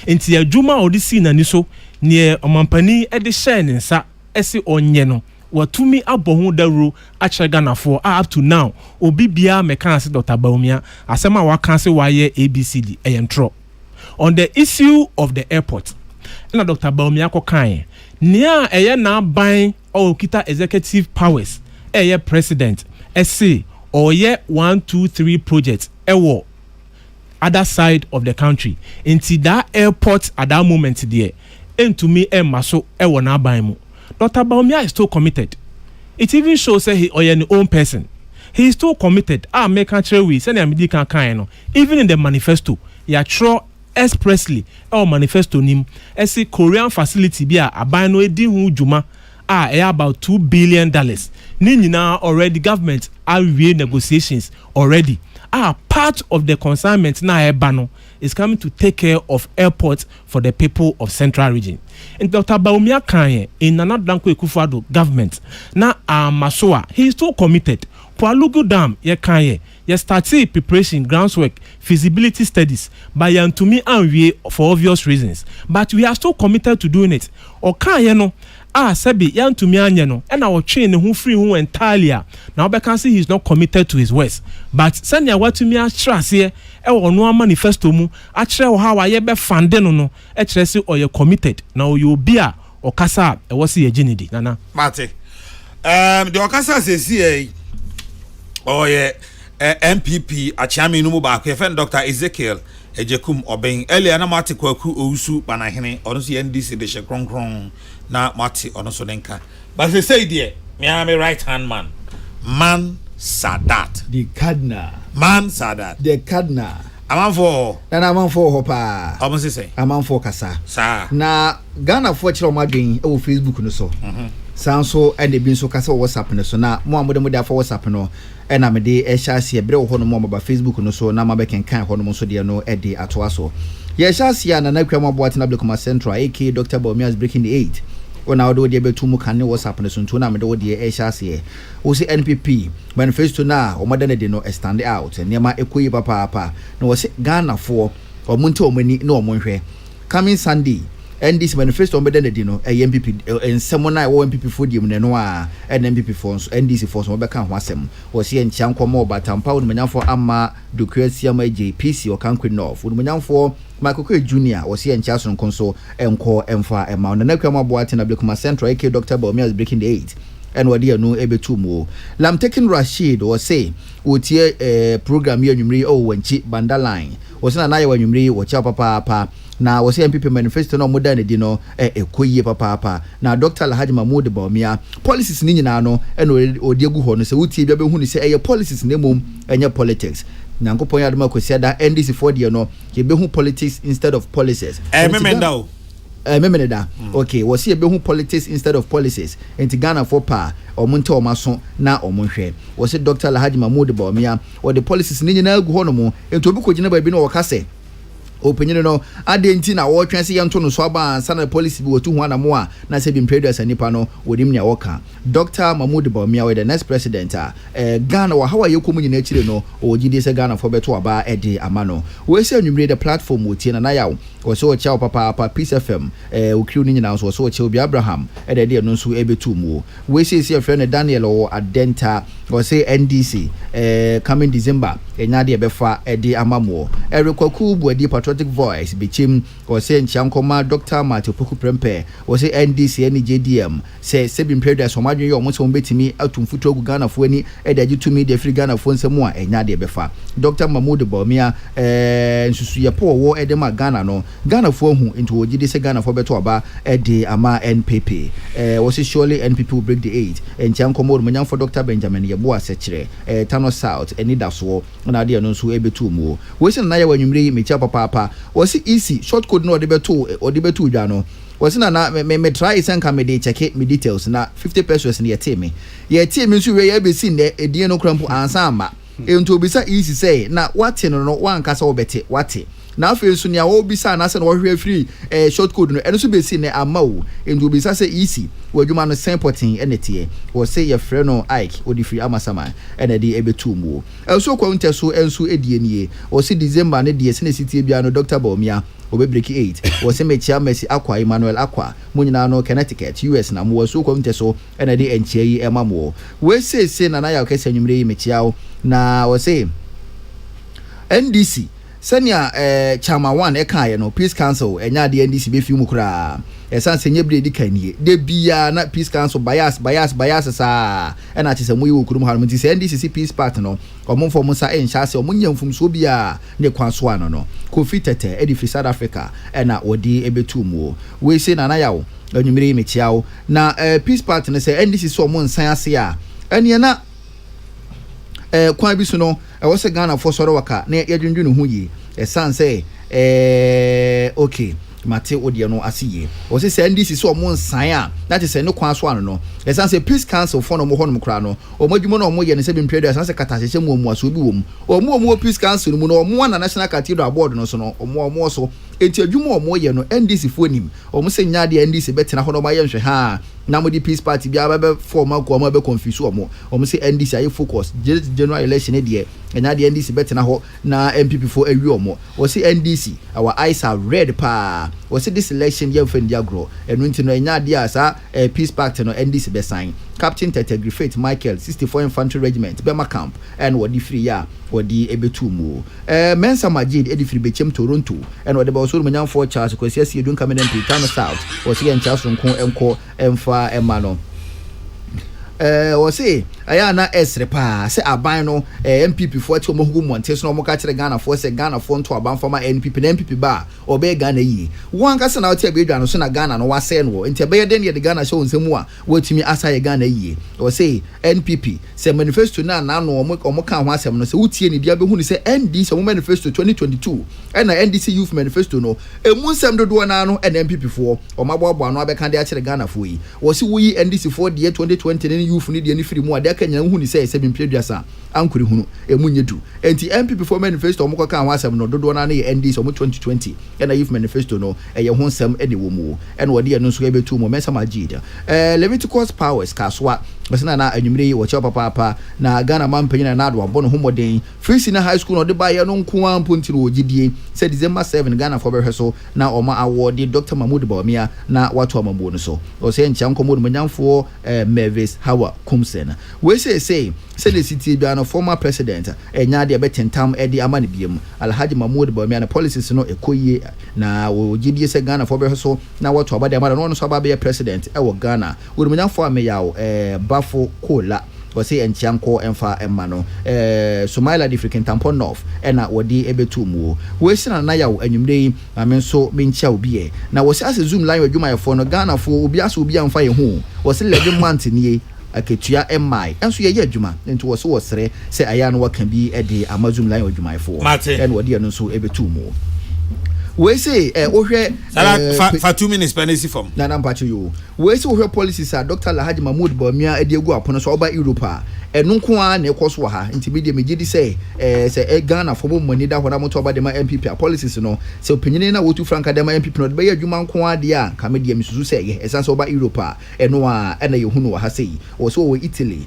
enti adwuma odisi na ni so ne omampani de share ne nsa ese onye no watumi abohu dawro ache Ghana for up to now obi bia meka ase Dr. Baumia asema waka se waye ABCD eyentro on the issue of the airport na Dr. Baumia ko kan nia eye na ban o kita executive powers eye president ese oye 1 2 3 projects ewo other side of the country into that airport at that moment there into me maso ewo na ban mu Dr. Baumia is still committed. It even shows that he oye own person. He is still committed. Make country we send him kan even in the manifesto ya tro expressly manifesto nim ese Korean facility bia aban no edi hu djuma about $2 billion. Ni nyina already government are negotiations already. Part of the consignment na ebano is coming to take care of airports for the people of Central Region. And Dr. Baumia Kanye in Nana Danko Ekufuado government na Masoa he is still committed. Poalugu Dam ye Kanye ye started preparation groundwork feasibility studies by Yantumi Anwie for obvious reasons, but we are still committed to doing it. Or Kanye no sebi yantumi anye no e na wo twe ne ho free ho entirely na obeka say he is not committed to his words but send ya watumi atrase e wo no manifesto mu a kire wo ha wa ye be fande no e kire say oye committed na oyo obi a okasa e wo se ye ginidi nana mate the okasa say see oye MPP achiami no mu ba ko fen Dr. Ezekiel Ejekum Obeng earlier na mate kwaku owusu banahene ono so NDC de she kronkron na mate ono so denka but they say there me am a right hand man Sadat the cardinal man Sadat the cardinal amanfo hopa almost say amanfo kasa sa na Ghana for chiro madwen e wo Facebook no so sanso and the bin so kasa WhatsApp no so na mo amode da for WhatsApp no e na me de e hyase e bere wo no mo ba Facebook no so na ma be kenkan ho no so de no e de atoa so ye hyase na kwam aboate na Blakoma Central AK Dr. Bomias breaking the 8 ona odo de betu mu kan WhatsApp no so nto na me de de e hyase wo se NPP manifesto na o madana de no stand out nema ekoyi papa na wo se Ghana for o munte o mani na o monhwe coming Sunday and this manifesto on the dino a MPP and someone I MPP for the no and MPP forms and this force will become wasem was here in Chanko but Tampa would for Amma Ducrecia JPC or Conquer North would for Michael Jr. was here in Charleston Consul and call Emfa and Mount and Nakama Boatin of Blakoma Central AK Dr. Bomias breaking the 8 and what dear no able to more Lam taking Rashid or say would here program here numeri when cheap banda line was an eye when you watch up papa na wo se MPP manifesto no modern di no ekoyie papa na Dr. Alhaji Mahmoud Bawumia policies ni nyina no e odi egu ho no se wutie bia be hu ni se eye policies na mom enye politics nyankopon ya dema kwesi ada NDC for die no ye be hu politics instead of policies memenda okay wo se be hu politics instead of policies enti Ghana for pa omonte omaso na omonhwe wo se Dr. Alhaji Mahmoud Bawumia wo the policies ni nyina egu ho no mo enti obi kogina ba bi no wo kase opinion no adenti na wo twense yento no so aba ansa na policy bi wotu ho anamo a na se bi mpredus anipa no wodim nya woka Dr. Mahmoud Bawumia we the next president Ghana wa hawa yekomu nyina chire no ogide se Ghana for beto aba ede amano we se anwumre the platform wotie na yawo wo so cha papa Peace FM okriu ni nyina so cha obi Abraham ede de no so ebetu mu we se friend Daniel o Adenta wo say NDC coming December enya de befa ede amamo erekwaku bu ade patriotic voice bichim or say Nchankoma Dr. Matthew Poku Prempe or say NDC and JDM say sebin period so madwen yo mo so betimi atumfuto gu Ghana fo ani edaji tumi de free Ghana fo nsemu a enya de befa Dr. Mahmoud Bawumia nsusu ye po wo edema Ghana no Ghana fo hu into ogide se Ghana fo beto aba ede ama NPP was surely NPP will break the 8 Nchankoma Munyan for Dr. Benjamin Yebo asechire Tano South enida so na de no so ebetu mu we se na ya wanwumre mecha papa was easy short code no odebetu dwa no was na me try senka me de check me details na 50 pesos na ye me nso we ye be sin de edie no krampo ansa amba ento obisa easy say na wate no wankasa obete wate na afi nso nia wo bisa na se no hwe free short code no eno so be sin ne ama wo ento obisa say easy wadwuma no sempotin enete wo say ye frɛ no Ike odi free amasama ene de ebetu mu so kwa nteso enso edie nie wo say December ne de se ne sitie bia no Dr. Bawumia obe break 8 wo say mechia Messi Akwa Emmanuel Akwa munyina no Connecticut US na mo so kwa nteso ene de enchia yi emamo we say na ya Kesseh nwumre yi mechia na wo say NDC senia chama 1 ekaye no Peace Council enya de NDC be fi mu kura esan senye bredi kanie de bia na Peace Council bias sa ena chese mu yi okurum harum ti se NDC Peace Party no omomfo mu sa enhya se omunya mfumso bia ne kwanso ano no Kofi Tete edifri South Africa ena odi ebetu mu we say na yawo anwumire mechiawo na Peace Party ne se NDC so omo nsan ase a ene na kwa bi so no wo se Ghana for soro waka na yadwundwunu hu yi esan say okay mate odie no asiye wo se NDC so omo nsan a that is no kwan so ano no esan say Peace Council for no mo hono kra no omadwumo no omo ye ne se bi mpredus esan say katahyeche mu aso bi wom omo Peace Council mu no omo na National Cathedral Board no so no omo so enti adwumo omo ye no NDC fo nim omo se nya de NDC betena ho no ma ye nhwe ha na mo di peace party bia ba form akọ mo be confuse omo say NDC aye focus general election e de enya de NDC betena ho na MPP for awi omo o say NDC our eyes are red pa o say this election ye fendi agro enu nti no enya de asa peace party no NDC be sign Captain Tetegrifate Michael 64 Infantry Regiment Bema Camp and wodi free ya wodi ebetumu Mensa Majid edi free bechem Toronto and wodi ba so manyan for Charles kwesi asi edun kamen MP Town South o say en Charles nko enko emfa emano o say aya na esrepa say aban no MPP for ti omohugu montes no omoka kire Ghana for say Ghana for nto aban former NPP na MPP ba obe Ghana yi wan kasa na otia bedwa no so na Ghana no wase no enti be den ye de Ghana show nsemu a wotimi asa ye Ghana yi o say NPP say manifesto na no omoka ho asem no say utie ni dia be hu ni say NDC omo manifesto 2022 na NDC youth manifesto no emu nsem dodo na no na MPP for omababo no abeka de akire Ghana for yi o say wo yi NDC for de 2020 ni youth ni de ni free mu ade kanya hu ni say se bimpedwasa ankuri hunu emunye du enti MPP for manifesto omo ka ho asem no dodo na ye NDC omo 2020 na youth manifesto no ye ho nsem ene wo mu ene wode ye no so ebetu mo Mensa Majid Leviticus powers kaswa basina na anwumre wo che papa na Ghana mampanyina na ado abo no homoden free senior high school no de ba ye no nko ampontiri ogidie say December 7 Ghana for be so na oma award Dr. Mahmoud Bawumia na watu amambo no so o say ncha nkomo no manyamfo Mavis Hawa Kumsen we say the city bia no former president enya de betentam edi amane biem Alhaji Mahmoud Bawumia na policies no ekoyie na ogidie say Ghana for be so na watu abade amara no so aba be president e wo Ghana wo manyamfo ameyawo bafo kola wase enchianko emfa emano Somalia African Tampon North ena wodi ebetumu we sina na yawo anwumre amenso menchia obi na wase ase zoom line adwuma yefo no Ghana fo obi ase obi amfa ye ho wase 11 month nie aketua MI enso ye adwuma nti wase wosere se aya no waka bi ede amazum line adwuma yefo en wodi eno so ebetumu we say ohwe for 2 minutes penalty form na mpacho yo we say ohwe policies a Dr. Alhaji Mahmoud Bawumia edi egu apono so oba Europa enu nko a na ekoso ha nti media megidi say say Ghana for mo mani da hona moto oba de ma MPP policies no say opinion na wotu franka de ma MPP no de be adwuma nko a de a ka media misusu say ye esanse oba Europa enu a na ye hunu wa ha say wo so wo Italy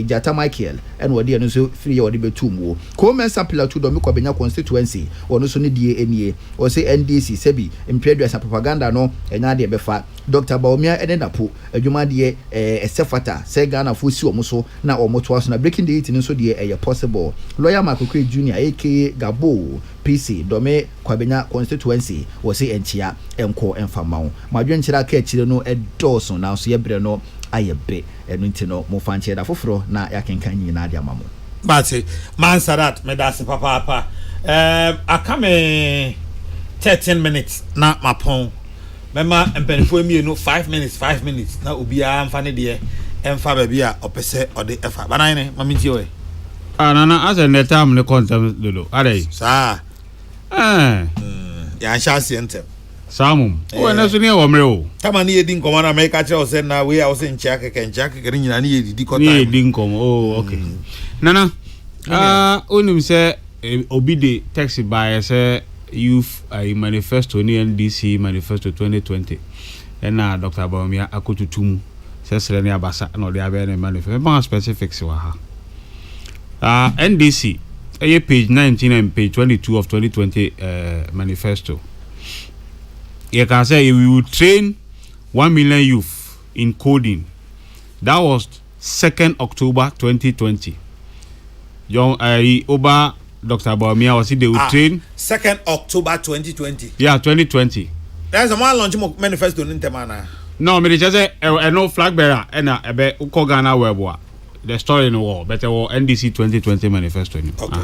Jata Michael enu wode enu so free wode betum ko Mensa Plateau do me ko benya constituency ono so ne die enie o say NDC sebi impedua sa propaganda no enya de befa Dr. Bawumia ene napo adwuma de esefata say Ghana fo si omo na omoto aso na breaking the 18 so de possible lawyer Makokwe Junior aka Gabo PC dome kwabenya constituency o say enchia enko enfamawo madwenchira ka achire no edoso na so ye bre no ayebe enu ntino mo fanche da foforo na yakenkan nyina de amamo but man sadat me das papa akame 13 minutes na mapon mema empenfo emienu 5 minutes na obia mfa ne de emfa ba bia opese ode efa banan ne mamiti we nana as the time ne content lolo are sa ya chance ente samum o na so ne wo mre o tama ne yedi nkomo na me ka kire o se na we a o se nchia kekere nyina ne yedi ko time ne yedi nkomo oh okay nana onim se obi de text by say youth manifesto ni NDC manifesto 2020 na Dr. Bawumia akotutum sesere ne abasa na ode abe ne manifesto ma specifics wa ha NDC page 19 and page 22 of 2020 manifesto you can say we will train 1 million youth in coding. That was 2nd October 2020. Young Oba Dr. Bawumia was they will train 2nd October 2020. Yeah, 2020. There's a man launching manifesto in Temana. No, me just say no flag bearer and a uko Ghana webwa. The story in the war, but NDC 2020 manifesto. Okay.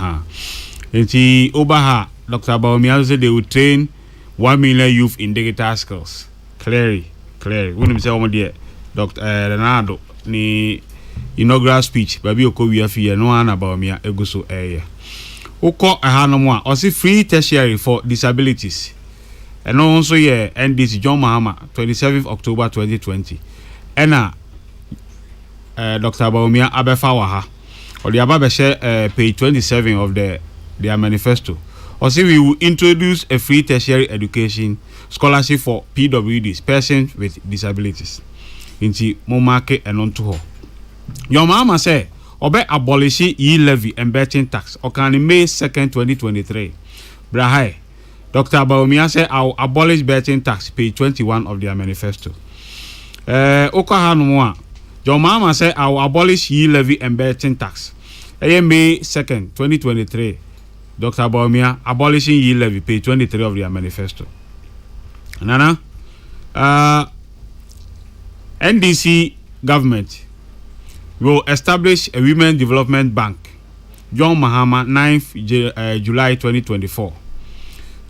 And Oba Dr. Bawumia said they will train 1 million youth in digital skills. Clearly. When we say Dr. Renado ni inaugural speech baby okowi afi no ana Bawumia eguso uko ahanomo o si free tertiary for disabilities and also here NDC John Mahama 27th October 2020 ena Dr. Bawumia abefa wa ha or the ababa share page 27 of their manifesto or see we will introduce a free tertiary education scholarship for PWDs, persons with disabilities. nti mo market eno nto ho your mama say obe abolish e-levy and betting tax okan May 2nd 2023 brahai Dr. Bawumia say I'll abolish betting tax page 21 of their manifesto okahanumwa your mama say I'll abolish e-levy and betting tax May 2nd 2023 Dr. Bawumia abolishing e-levy page 23 of their manifesto nana NDC government will establish a women development bank John Mahama 9th July 2024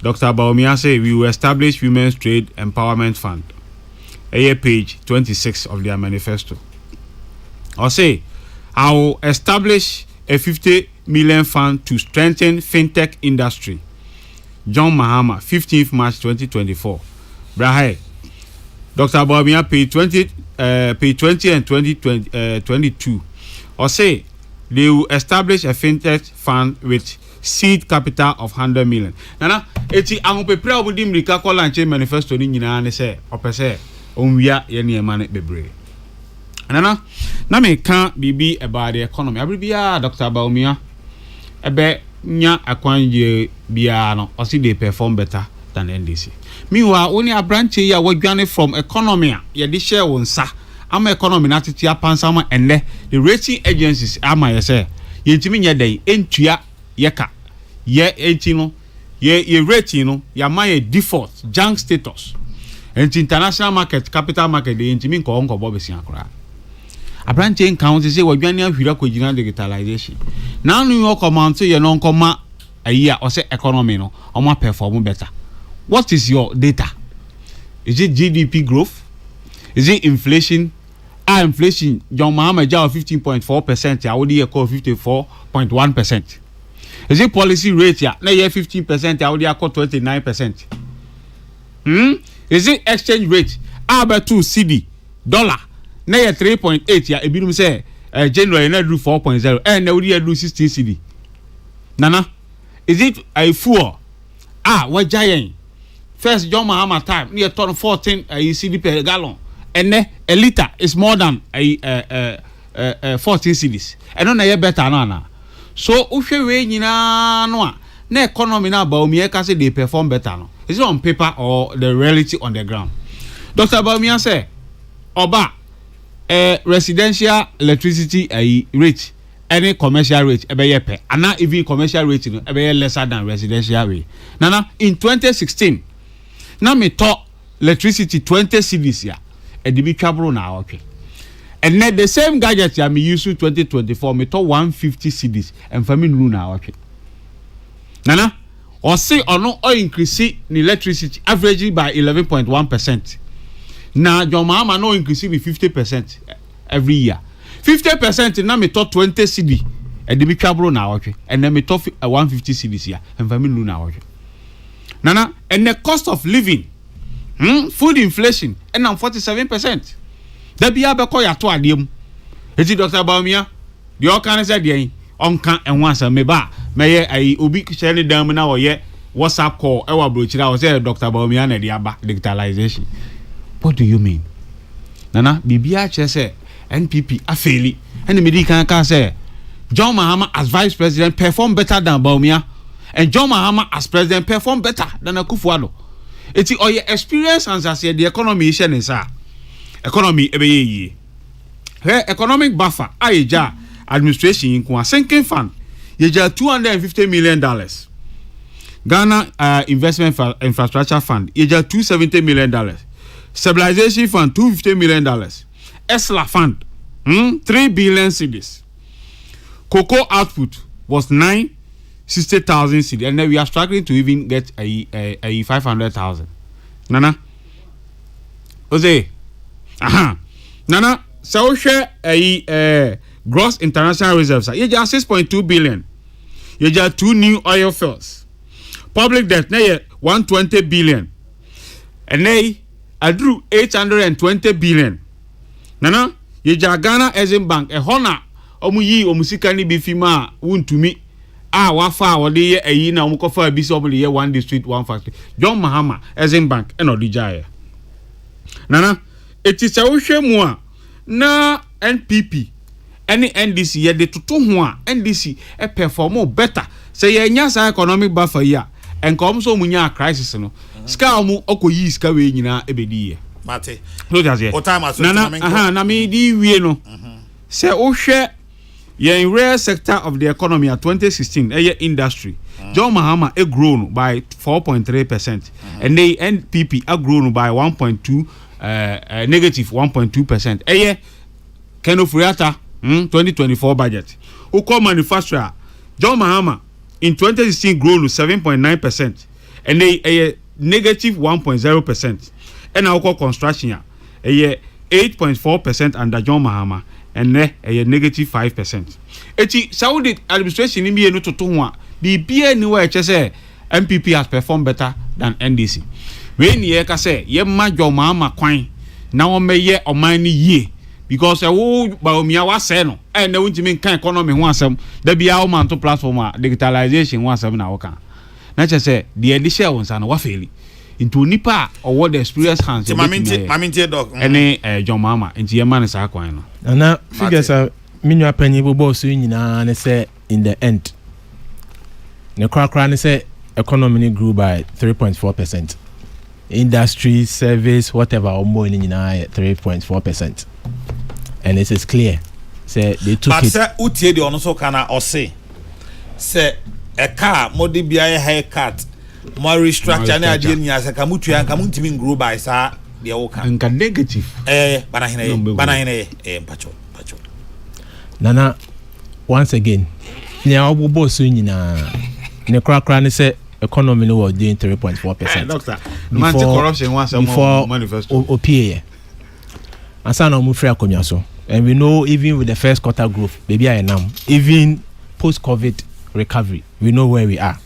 Dr. Bawumia say we will establish women's trade empowerment fund page 26 of their manifesto or say I will establish a 50 million fund to strengthen fintech industry John Mahama 15th March 2024 Brahe Dr. Bawumia page 20 and 22 or say they will establish a fintech fund with seed capital of 100 million nana eti ahopepre obudi mrika call launch manifesto ni nyina ne say opese onwia ye ne ema ne bebre nana na me kan bibi about the economy abribia Dr. Bawumia ebe nya akwanje bia no o see they perform better than NDC meanwhile only a branch here wadwane from economy ye di share wonsa ama economy na titia pansama enle the rating agencies ama ye say yentimi nya dai entua yeka ye etino ye rating no ya my default junk status and international market capital market the yentimi nko bobesia akra abranche account say wadwane ahwira kogina digitalization now new command ye no nkoma ayi a o say economy no o ma perform better. What is your data? Is it GDP growth? Is it inflation? Inflation John Mahama jaw 15.4%, I would call 54.1%. Is it policy rate ya? Na 15%, I would call 29%. Is it exchange rate? About 2 CD dollar. Na 3.8 ya ebinum say January na do 4.0 and na would do 16 CD. Nana, is it a fuel? What giant? First John Mahama time near turn 14 CD per gallon and a liter is more than 14 cedis and on a better nana so if you we nyina no na economy na Bawumia ka say they perform better no is it on paper or the reality on the ground Dr. Bawumia say oba residential electricity rate any commercial rate ebe pe and not even commercial rate no ebe lesser than residential rate nana in 2016 na me talk electricity 20 cedis ya e dey be trouble na okay and then the same gadget ya me use 2024 me talk 150 cedis and for me nu na okay nana or say ono or increase the electricity averagely by 11.1%. Now John Mahama no increase by 50% every year 50% na me talk 20 cedi e dey be trouble na okay and then me talk 150 cedis ya and for me nu na okay nana and the cost of living food inflation and 47%. That be abeko ya to adiem. Eti Dr. Bawumia, the all can say dey onka enwansa me ba me ye obi share dam na wo ye WhatsApp call e wa brochira wo say Dr. Bawumia na dey aba digitalization. What do you mean? Nana bibia che say NPP afeli and me di kan say John Mahama as vice president perform better than Bawumia. And John Mahama as president perform better than Akufo-Addo. It's all your experience and as the economy is economy ebeye. Her economic buffer aija administration in kwa sinking fund yeja $250 million. Ghana investment infrastructure fund yeja $270 million. Stabilization fund $250 million. ESLA fund 3 billion cedis. Cocoa output was 60,000 cedis, and then we are struggling to even get a 500,000. Nana, Jose, Nana, so share a gross international reserves. You just 6.2 billion. You just 2 new oil fields. Public debt, now 120 billion, and they I drew 820 billion. Nana, you just Ghana Exim Bank, a honor, omuyi omusika ni bifima wuntumi. Wafa wode ye na umukofa bi so ye one district one factory John Mahama Exim Bank eno di jaye nana it is a wohwe na NPP any NDC ye de toto ho a NDC e perform better say ye nya sa economic buffer ya enkom so munya crisis no ska mu okoyi ska we nyina ebedi ye mate no that's it na me di wie no say wohwe ye in real sector of the economy at 2016 industry John Mahama grown by 4.3% and the NPP grown by 1.2 negative 1.2%. Keno Friata 2024 budget. Uko manufacturer John Mahama in 2016 grown to 7.9% and they negative 1.0%. And Uko construction 8.4% under John Mahama and negative 5%. Eti Saudi administration in be no to one. Be anywhere say MPP has performed better than NDC. When ye ka say ye ma John Mahama kwan na o meye o man ni ye because wo ba o mia wa say no e na wuntimi kan economy ho asem da bia o man to platform digitalization ho asem na wo kan na che say the edition won sa no wa faili into nipa or the experience hands mamintie dog any John Mahama into ye man sa kwan no na figures are minua panyi bobo so nyina na say in the end the crack say economy grew by 3.4%. Industry, service, whatever, or more in 3.4%. And it is clear. Say they took but it. But say, the also can or say a car, more DBI haircut, more restructure, and idea as a Kamutu and Kamuntimin grew by sa the Oka. And negative. Banana, Pacho. Nana, once again, now we both soon in the crack say economy no was doing 3.4%. Doctor, corruption was before manifesto. OPA. And so now we free akonyaso. And we know even with the first quarter growth, maybe I am even post-COVID recovery, we know where we are.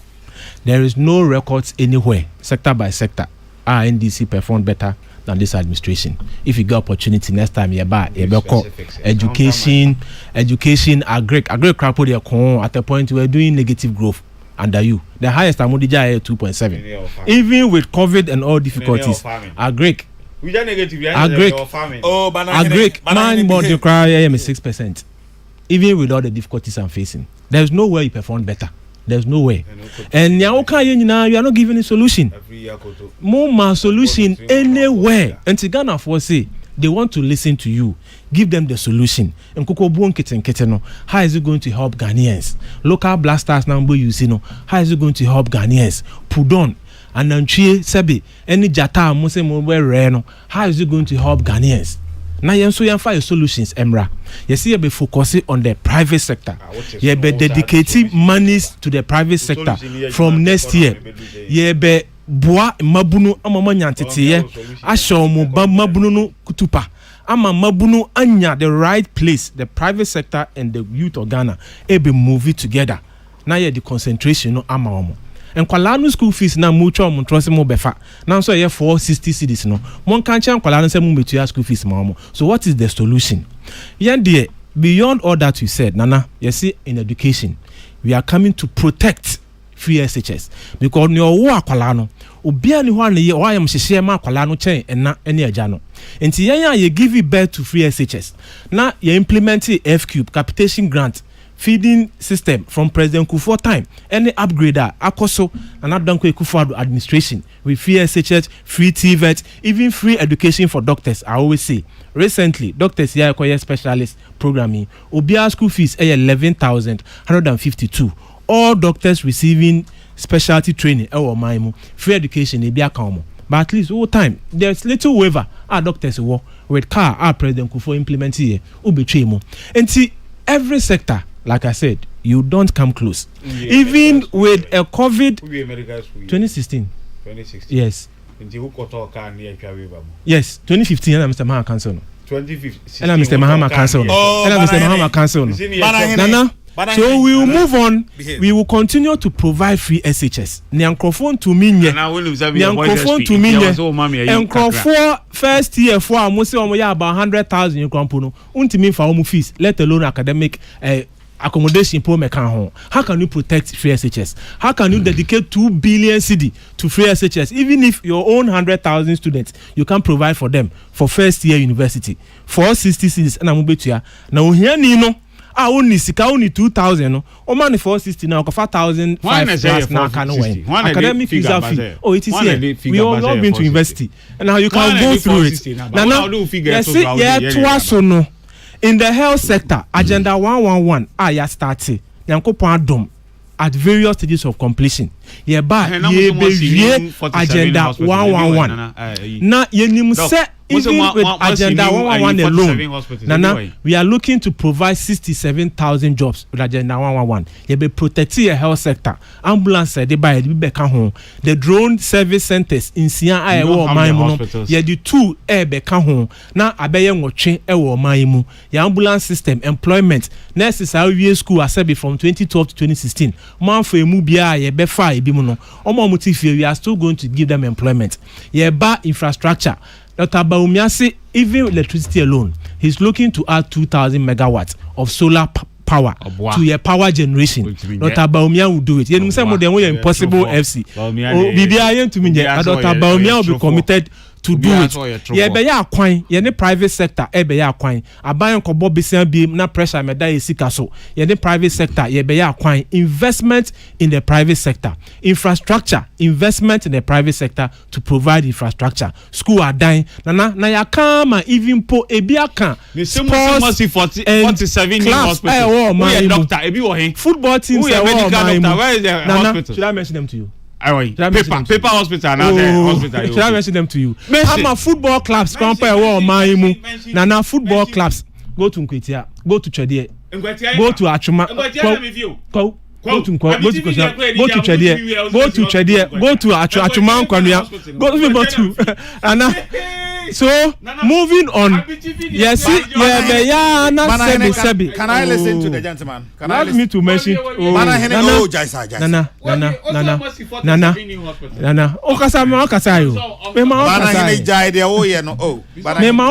There is no records anywhere, sector by sector. Our NDC performed better than this administration. If you get opportunity next time, you buy education, agric crap at the point we're doing negative growth. Under you, the highest Amodija 2.7. Even with COVID and all difficulties, agric. Agric, man, but you cry 6%. Even with all the difficulties I'm facing, there's no way you perform better. There's no way. And now you are not giving a solution. More solution anywhere. And Tigana for say they want to listen to you. Give them the solution. And how is it going to help Ghanaians? Local blasters number you see no. How is it going to help Ghanaians? Pudon and Nanchie Sebi any Jata Mose Reno. How is it going to help Ghanaians? Now you so find solutions, Emra. You see, you be focusing on the private sector. You be dedicating monies to the private sector from next year. You be boa mabunu amama nyantete asho mu ba mabunu no kutupa ama mabunu anya the right place, the private sector and the youth of Ghana e be move it together. Now you the concentration no ama omo enkwala no school fees na mu twa omo trose mo befa na so ye 460 cedis no mon kan chan enkwala no se mu metua school fees ma omo. So what is the solution? Yende beyond all that you said, Nana, you see in education we are coming to protect free SHS because no wo akwala no obia ni ho ane why am hihye ma akwala no chen ena ene agya no enti yan ye give birth to free SHS na ye implement FQ capitation grant feeding system from President Kufuor time any upgrader akoso another Kufuor administration with free SHS, free TVET, even free education for doctors. I always say recently doctors here acquire specialist programming obia school fees 11,152. All doctors receiving specialty training free education they be account. But at least all time there's little waiver our doctors work with car our President Kufuor implement here and see every sector like I said you don't come close even with a COVID 2016 yes 2015 and Mr. Mahama cancel 2015 and Mr. Mahama cancel and Mr. Mahama cancel Nana. So we will move on. We will continue to provide free SHS. Nyankrofon to minye. Nyankrofon to minye. Nyankrofon first year for almost about 100,000 you krampo no. Untimi fa omu fees. Let alone academic accommodation po mekan ho. How can you protect free SHS? How can you dedicate 2 billion cedi to free SHS? Even if your own 100,000 students, you can provide for them for first year university. 460 cedis na mubetua. Na ohia ni no. Only sika only 2,000 no. O man 460 now 4,000 5 now can win. Academic visa fee. Oh, it is here. We all not been to university. And now you can go through it. Now yes, yeah, twice no. In the health sector, agenda 111 ya started. Yankopon dom at various stages of completion. Ye ba ye be agenda 111. Na ye nim se even with agenda 111 alone, Nana, we are looking to provide 67,000 jobs with agenda 111. You be protect your health sector. Ambulance they buy the drone service centers in Sian Iowa Maimu. You do 2 beka home. Now abeye ngoche ewo Maimu. Your ambulance system employment. Nurses are school I said from 2012 to 2016. Man for mubia ye be fa ebimuno. Omo motifi we are still going to give them employment. Ye ba infrastructure. Dr. Baumiasi, even electricity alone, he's looking to add 2,000 megawatts of solar power to your power generation. Dr. Baumia will do it. You know, some of them were impossible FC. Dr. Baumia will be committed to do it. Yeah, be ya kwan, ye ne private sector e be ya kwan. Aban kobo besian bi na pressure me da esika so. Ye ne private sector ye be ya kwan. Investment in the private sector. Infrastructure, investment in the private sector to provide infrastructure. School are dying. Na ya kama even po ebi aka. Sports 47 hospital. Who ye doctor ebi wo hen? Football teams are medical doctor. Where is the hospital? Should I mention them to you? Paper hospital now hospital. Should I mention them to you? I'm a football clubs compare war maimu. Nana football clubs go to Nkwetia, go to Chedie, go to Achuma, go to Chedie, go to Achuma Kwanya, go to Anna. So moving on, yes, can I listen to the gentleman? Can I listen to mention? Nana. Okasa me okasa yo. Me ma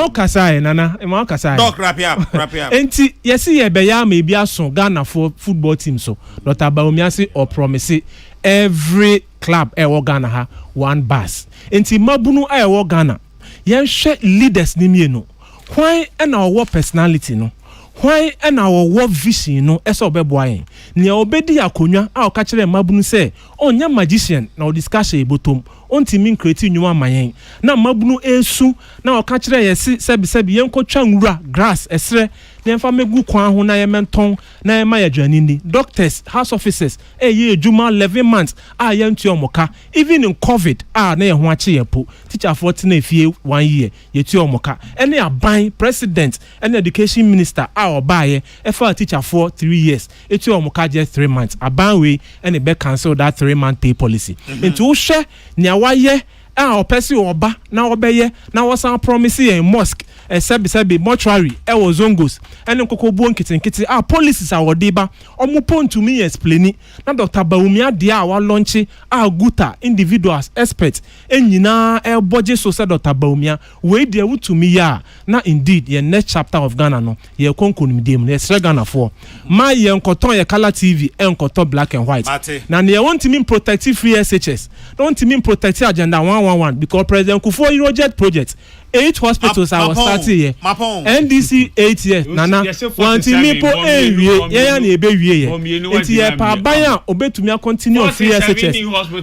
okasa Nana. Me ma okasa. Doc wrap up. Enti yes ye be ya me bia so Ghana for football team so. Dr. Baumiasi or promise every club Ghana ha 1 bus. Enti mabunu Ghana. Yen share leaders ni mienu. Why and our personality no? Why and our vision no? Eso obeboayen. Ni obedi akonwa a okachire mabunu se onya magician na discussion ebotom. Onti min create nyuma mayen. Na mabunu esu na okachire yesi sebi yenko twa nwura grass esre na mfa megu kwan ho na yementon na yema yadwanini. Doctors, house officers, ye juma 11 months a yentu omoka. Even in COVID na ye ho ache yepo. Teacher for na efie 1 year yetu omoka. Any aban president and education minister obaye efa teacher for 3 years. Etu omoka just 3 months. Aban we and be cancel that 3-month pay policy. Into wo hwe nia waye opesi oba na obeye na wasan promise in mosque sebi mortuary was zongos and kokobu nkitinkiti policies are wodiba omo to me explain na Dr. Baumia dia wa launch guta individuals experts enyina budget so said Dr. Baumia we dey to me ya na indeed your next chapter of Ghana no ye konkonum dem ye sre Ghana for my ye nkoton ye color TV nkoton black and white na ye want me protective free SHS don't mean protective agenda 111 because President Kufuor Eurojet project 8 hospitals I was starting here. NDC 8 years. Nana. Want me po yeah na ebe wie ye. Enti ye pa ban obetumi continue free SHS.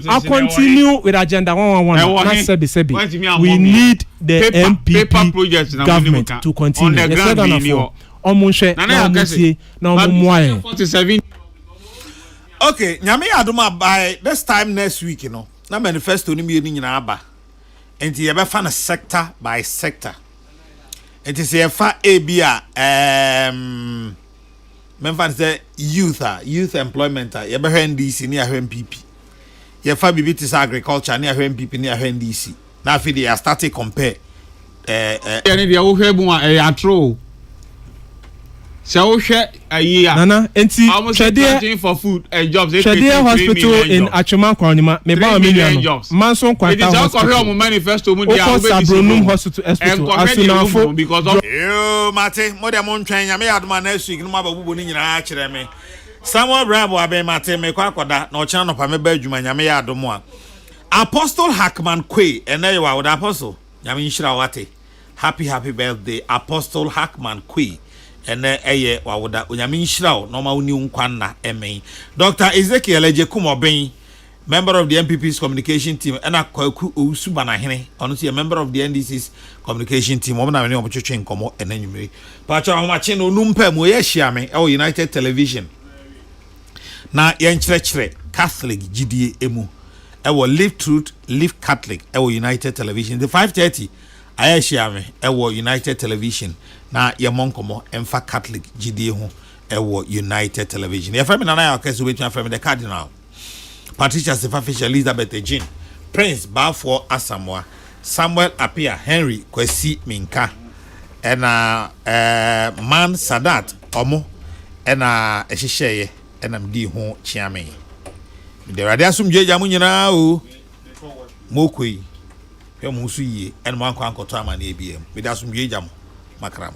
I continue with agenda 111. Not sebi. We need the MPP government to continue. On the ground omunhwe na omuntie na omumwaye. 47. Okay, nyame adoma by this time next week, you know. Na manifesto ni mi nyina aba. Enti ye be fa na sector by sector. Enti se ye fa abia memfa say youth employment ye be hwe NDC ni ahwe MPP. Ye fa bibi tis agriculture ni ahwe MPP ni ahwe NDC. Na fi dey start to compare ye ni dey wo hwe bu a atro So share a year. Nana, enti Chedie for food and jobs. Chedie Hospital in Achuma Kwanima, me ba million jobs. Manson Kwanta Hospital. Manifesto mu dia Sabronum Hospital Asunafo because of yo mate mo dem ntwen nya me adoma na asu iginu ma ba bubu ni nyina kire me. Samuel Bravo abe mate me kwa akoda na ochana no pa me ba adwuma nya me ya adomo a. Apostle Hackman Kwe ene yo wa apostle. Nya me nhira wate. Happy birthday Apostle Hackman Kwe. Ene eye wawoda onyame nhirawo no ma woni nkwan na emen Dr. Ezekiel Ejekumoben, member of the MPP's communication team, ena kwaku owusu banahene ono se member of the NDC's communication team omo na me omo twetwe nkomo enanyumre pacha ahomache no numpa mu ye hia me e United Television na ye nkyerɛkyerɛ Catholic GDA emu e wo Live Truth Live Catholic e United Television the 5:30 aya hia me e United Television na ye monkomo emfa Catholic GDA ho e United Television ye frame na na ya Kesseh wetu frame the Cardinal Patricia Sefafisha Elizabeth Ejin Prince Balfour Asamoah Samuel Apia Henry Kwesi Minka ena Man Sadat omo ena ehyehyeye ena mdi ho chiame de rade asumdwe jamu nyina o mokoi hwe mu su yie ena man kwa ankoto amane ebiem me da asumdwe jamu makram